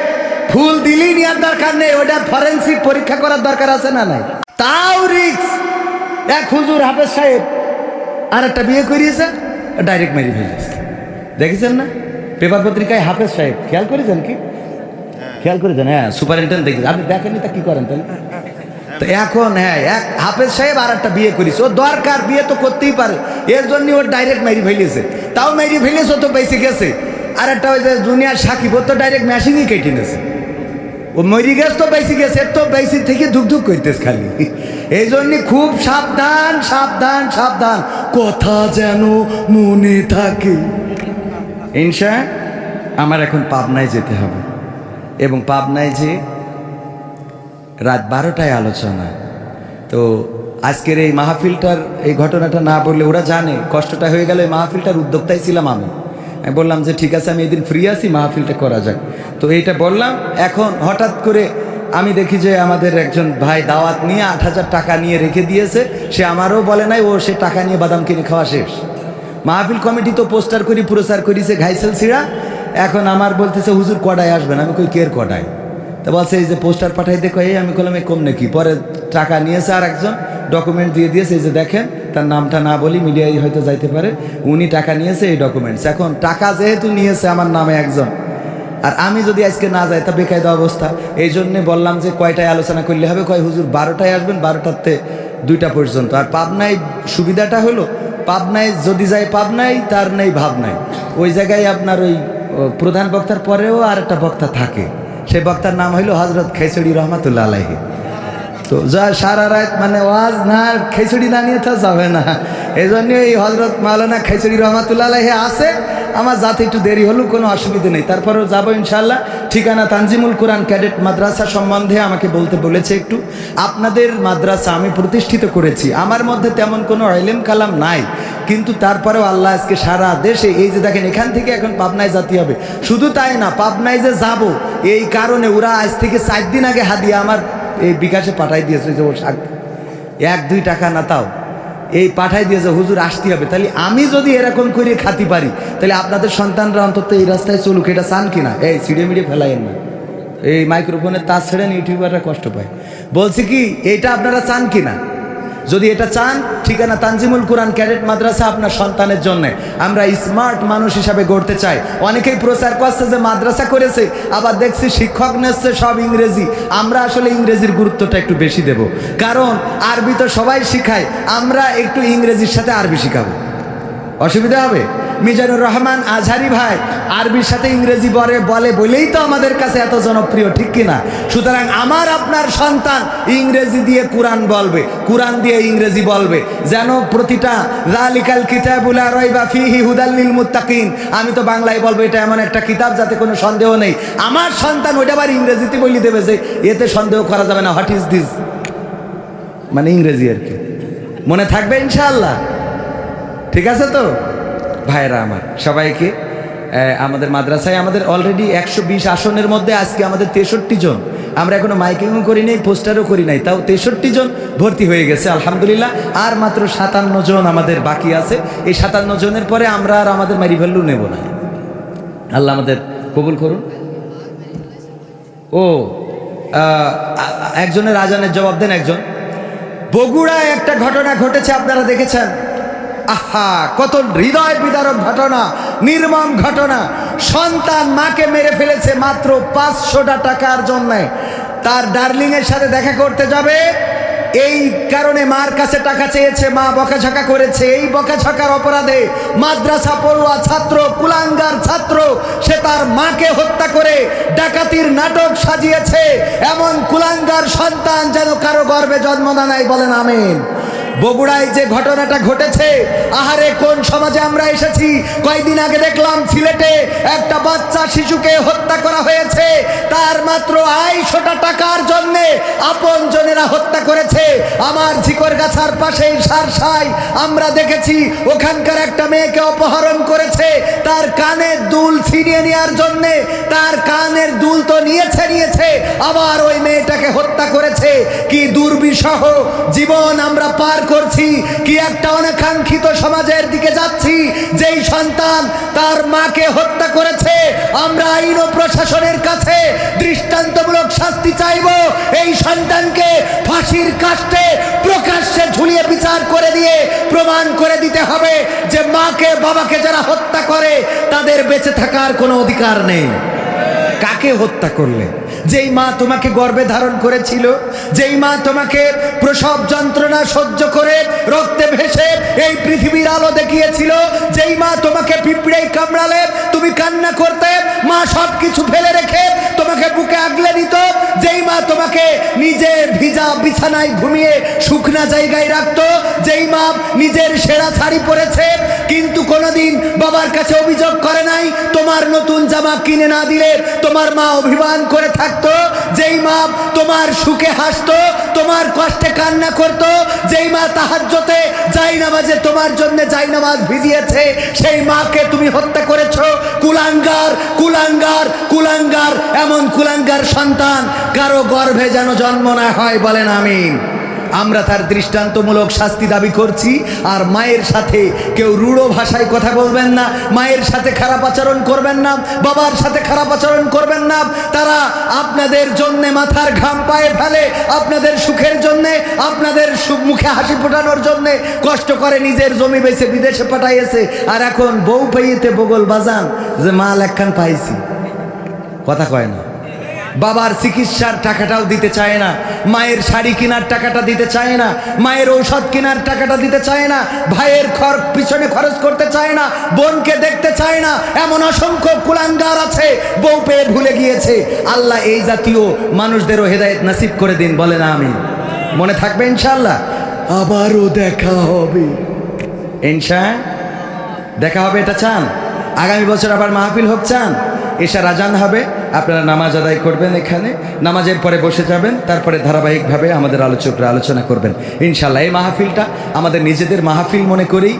ফুল দিলেই নেওয়ার দরকার নেই, ওইটা ফরেন্সিক পরীক্ষা করার দরকার আছে না নাই? তাও রিক্স। এক হুজুর হাফেজ সাহেব আর একটা বিয়ে করিয়েছে, ডাইরেক্ট মেরে ফেলেছে, দেখেছেন না? পেপার পত্রিকায় হাফেজ সাহেব, খেয়াল করেছেন কি? খেয়াল করেছেন? হ্যাঁ, সুপারিনটেন্ডেন্ট দেখি, আপনি দেখেননি তা কি করেন তাহলে? তো এখন হ্যাঁ, এক হাফেজ সাহেব আর একটা বিয়ে করেছে, ও দরকার বিয়ে তো করতেই পারে, এর জন্য ওর ডাইরেক্ট মেরি ফেলেছে, তাও মেরি ফেলেছে, ও তো বেঁচে গেছে। আর একটা ওই যে জুনিয়র সাকিব, ও তো ডাইরেক্ট মেশিনই কেটে নিয়েছে, ও মরি গেছে তো বেঁচে গেছে, তো বেঁচে থেকে ধুক ধুক করতেছে খালি। এই জন্য খুব সাবধান সাবধান সাবধান, কথা যেন মনে থাকে। ইনশা আমার এখন পাবনায় যেতে হবে, এবং পাবনায় যে রাত 12টায় আলোচনা। তো আজকের এই মাহফিলটার এই ঘটনাটা না বললে ওরা জানে কষ্টটা হয়ে গেল। এই মাহফিলটার উদ্যোক্তাই ছিলাম আমি বললাম যে ঠিক আছে আমি এদিন ফ্রি আছি, মাহফিলটা করা যাক। তো এইটা বললাম। এখন হঠাৎ করে আমি দেখি যে আমাদের একজন ভাই দাওয়াত নিয়ে 8,000 টাকা নিয়ে রেখে দিয়েছে, সে আমারও বলে নাই, ও সে টাকা নিয়ে বাদাম কিনে খাওয়া শেষ। মাহফিল কমিটি তো পোস্টার করি প্রচার করিছে ঘাইসেল ছিঁড়া। এখন আমার বলতেছে হুজুর কটায় আসবেন? আমি কই কের কটায়? তো বলছে এই যে পোস্টার পাঠাই দেখো। আমি বললাম এই কম নাকি? পরে টাকা নিয়েছে আর একজন ডকুমেন্ট দিয়ে দিয়েছে, এই যে দেখেন, তার নামটা না বলি, মিডিয়ায় হয়তো যাইতে পারে, উনি টাকা নিয়েছে এই ডকুমেন্টস। এখন টাকা যেহেতু নিয়েছে আমার নামে একজন, আর আমি যদি আজকে না যাই তা বেকায়দা অবস্থা। এই জন্যে বললাম যে কয়টায় আলোচনা করলে হবে? কয় হুজুর 12টায় আসবেন, 12টাতে 2টা পর্যন্ত। আর পাবনায় সুবিধাটা হলো, পাবনায় যদি যায় পাবনায়, তার নেই ভাবনায়, ওই জায়গায় আপনার ওই প্রধান বক্তার পরেও আর একটা বক্তা থাকে, সেই বক্তার নাম হইল হজরত খেচড়ি রহমাতুল্লাহ আলাইহি। তো যা সারা রাত মানে ওয়াজ না, খেচড়ি না নিয়ে তো যাবে না। এই জন্য এই হজরত মাওলানা খেচড়ি রহমাতুল্লাহ আলাইহি আছে। আমার যাতে একটু দেরি হলেও কোনো অসুবিধা নেই, তারপরেও যাবো ইনশাল্লাহ। ঠিকানা তানজিমুল কোরআন ক্যাডেট মাদ্রাসা সম্বন্ধে আমাকে বলতে বলেছে একটু। আপনাদের মাদ্রাসা আমি প্রতিষ্ঠিত করেছি, আমার মধ্যে তেমন কোনো ইলম কালাম নাই, কিন্তু তারপরেও আল্লাহ আজকে সারা দেশে এই যে দেখেন, এখান থেকে এখন পাবনায় যেতে হবে। শুধু তাই না, পাবনায় যে যাব এই কারণে ওরা আজ থেকে 4 দিন আগে হাদিয়া আমার এই বিকাশে পাঠাই দিয়েছে, যে ও 1-2 টাকা না তাও এই পাঠাই দিয়েছে, হুজুর আসতে হবে। তাহলে আমি যদি এরকম করে খাতি পারি, তাহলে আপনাদের সন্তানরা অন্তত এই রাস্তায় চলুক, এটা চান কিনা? এই সিঁড়ে মিড়ে ফেলাইয়েন না, এই মাইক্রোফোনের তার ছেড়ে ইউটিউবাররা কষ্ট পায়। বলছি কি, এটা আপনারা চান কিনা? যদি এটা চান, ঠিকানা তানজিমুল কোরআন ক্যাডেট মাদ্রাসা আপনার সন্তানের জন্য। আমরা স্মার্ট মানুষ হিসাবে গড়তে চাই। অনেকেই প্রচার করছে যে মাদ্রাসা করেছে, আবার দেখছি শিক্ষক নিচ্ছে সব ইংরেজি। আমরা আসলে ইংরেজির গুরুত্বটা একটু বেশি দেব, কারণ আরবি তো সবাই শিখায়, আমরা একটু ইংরেজির সাথে আরবি শিখাবো। অসুবিধা হবে? মিজানুর রহমান আজহারি ভাই আরবির সাথে ইংরেজি বলে বলেই তো আমাদের কাছে এত জনপ্রিয়, ঠিক কিনা? সুতরাং আমার আপনার সন্তান ইংরেজি দিয়ে কোরআন বলবে, কোরআন দিয়ে ইংরেজি বলবে, যেন প্রতিটা যালিকাল কিতাবুল লা রাইবা ফীহি হুদাল লিল মুত্তাকিন। আমি তো বাংলায় বলবো এটা এমন একটা কিতাব যাতে কোনো সন্দেহ নেই। আমার সন্তান ওইটা আবার ইংরেজিতে বলে দেবে যে এতে সন্দেহ করা যাবে না, হোয়াট ইজ দিস, মানে ইংরেজি আর কি। মনে থাকবে ইনশাআল্লাহ? ঠিক আছে তো ভাইরা আমার, সবাইকে আমাদের মাদ্রাসায় আমাদের অলরেডি 120 আসনের মধ্যে আজকে আমাদের 63 জন। আমরা এখনো মাইকিংও করি নাই, পোস্টারও করি নাই, তাও 63 জন ভর্তি হয়ে গেছে আলহামদুলিল্লাহ। আর মাত্র 57 জন আমাদের বাকি আছে। এই 57 জনের পরে আমরা আর আমাদের মারি ভ্যালু নেব না। আল্লাহ আমাদের কবুল করুন। ও একজনের আজানের জবাব দেন একজন। বগুড়ায় একটা ঘটনা ঘটেছে, আপনারা দেখেছেন। আহা, কত হৃদয় বিদারক ঘটনা, নির্মম ঘটনা। সন্তান মাকে মেরে ফেলেছে মাত্র 500 টাকার জন্য। তার ডার্লিং এর সাথে দেখা করতে যাবে, এই কারণে মার কাছে টাকা চেয়েছে, মা বকাঝকা করেছে। এই বকাঝকার অপরাধে মাদ্রাসা পড়ুয়া ছাত্র, কুলাঙ্গার ছাত্র, সে তার মাকে হত্যা করে ডাকাতির নাটক সাজিয়েছে। এমন কুলাঙ্গার সন্তান যেন কারো গর্ভে জন্ম না নেয়, বলেন আমিন। বগুড়ায় যে ঘটনাটা ঘটেছে, আহারে কোন সমাজে আমরা এসেছি। কয়েকদিন আগে দেখলাম সিলেটে একটা বাচ্চা শিশুকে হত্যা করা হয়েছে, তার মাত্র 250 টাকার জন্য আপন জনেরা হত্যা করেছে। আমার ঝিকরগাছার পাশেই সারসাই আমরা দেখেছি, ওখানকার একটা মেয়েকে অপহরণ করেছে, তার কানের দুল ছিনিয়ে নেওয়ার জন্য। তার কানের দুল তো নিয়েছে, আবার ওই মেয়েটাকে হত্যা করেছে। কি দুর্বিষহ জীবন আমরা পার করছি, কি একটা অনাকাঙ্ক্ষিত সমাজের দিকে যাচ্ছি। যেই সন্তান তার মাকে হত্যা করেছে, আমরা আইন ও প্রশাসনের কাছে দৃষ্টান্তমূলক শাস্তি চাইব। এই সন্তানকে ফাঁসির কাস্টে প্রকাশ্যে ঝুলিয়ে বিচার করে দিয়ে প্রমাণ করে দিতে হবে যে মাকে বাবাকে যারা হত্যা করে তাদের বেঁচে থাকার কোনো অধিকার নেই। কাকে হত্যা করলে? যেই মা তোমাকে গর্ভে ধারণ করেছিল, যেই মা তোমাকে প্রসব যন্ত্রণা সহ্য করে রক্তে ভেসে এই পৃথিবীর আলো দেখিয়েছিল, যেই মা তোমাকে পিঁপড়ে কামড়ালে তুমি কান্না করতে, মা সব কিছু ফেলে রেখে তোমাকে বুকে আগলে নিত, যেই মা তোমাকে নিজে ভিজা বিছানায় ঘুমিয়ে শুকনা জায়গায় রাখতো, যেই মা নিজের সেরা শাড়ি পরেছে কিন্তু কোনোদিন বাবার কাছে অভিযোগ করে নাই তোমার নতুন জামা কিনে না দিলে তোমার মা অভিমান করে থাকতো, যেই মা তোমার সুখে হাসতো, তোমার কষ্টে কান্না করত, যেই মা তাহাজ্জুদে জায়নামাজে তোমার জন্য জায়নামাজ ভিজিয়েছে, সেই মাকে তুমি হত্যা করেছো। কুলাঙ্গার কুলাঙ্গার কুলাঙ্গার, এমন কুলাঙ্গার সন্তান কারো গর্ভে যেন জন্ম না হয়, বলেন আমিন। আমরা তার দৃষ্টান্তমূলক শাস্তি দাবি করছি। আর মায়ের সাথে কেউ রূঢ় ভাষায় কথা বলবেন না, মায়ের সাথে খারাপ আচরণ করবেন না, বাবার সাথে খারাপ আচরণ করবেন না। তারা আপনাদের জন্যে মাথার ঘাম পায়ে ফেলে, আপনাদের সুখের জন্যে, আপনাদের মুখে হাসি ফোটানোর জন্যে কষ্ট করে নিজের জমি বেচে বিদেশে পাঠাইয়েছে। আর এখন বউ পেয়েতে বগল বাজান যে মাল একখান পাইছি, কথা কয় না। বাবার চিকিৎসার টাকাটাও দিতে চায় না, মায়ের শাড়ি কেনার টাকাটা দিতে চায় না, মায়ের ঔষধ কেনার টাকাটা দিতে চায় না, ভাইয়ের পিছনে খরচ করতে চায় না, বোনকে দেখতে চায় না। এমন অসংখ্য কুলাঙ্গার আছে, বউ পেয়ে ভুলে গিয়েছে। আল্লাহ এই জাতীয় মানুষদেরও হেদায়েত নসিব করে দিন, বলে না আমি। মনে থাকবে ইনশাআল্লাহ। আবারও দেখা হবে, দেখা হবে, এটা চান? আগামী বছর আবার মাহফিল হোক চান? এশার আজান হবে, আপনারা নামাজ আদায় করবেন, এখানে নামাজের পরে বসে যাবেন, তারপরে ধারাবাহিকভাবে আমাদের আলোচকরা আলোচনা করবেন ইনশাআল্লাহ। এই মাহফিলটা আমাদের নিজেদের মাহফিল মনে করেই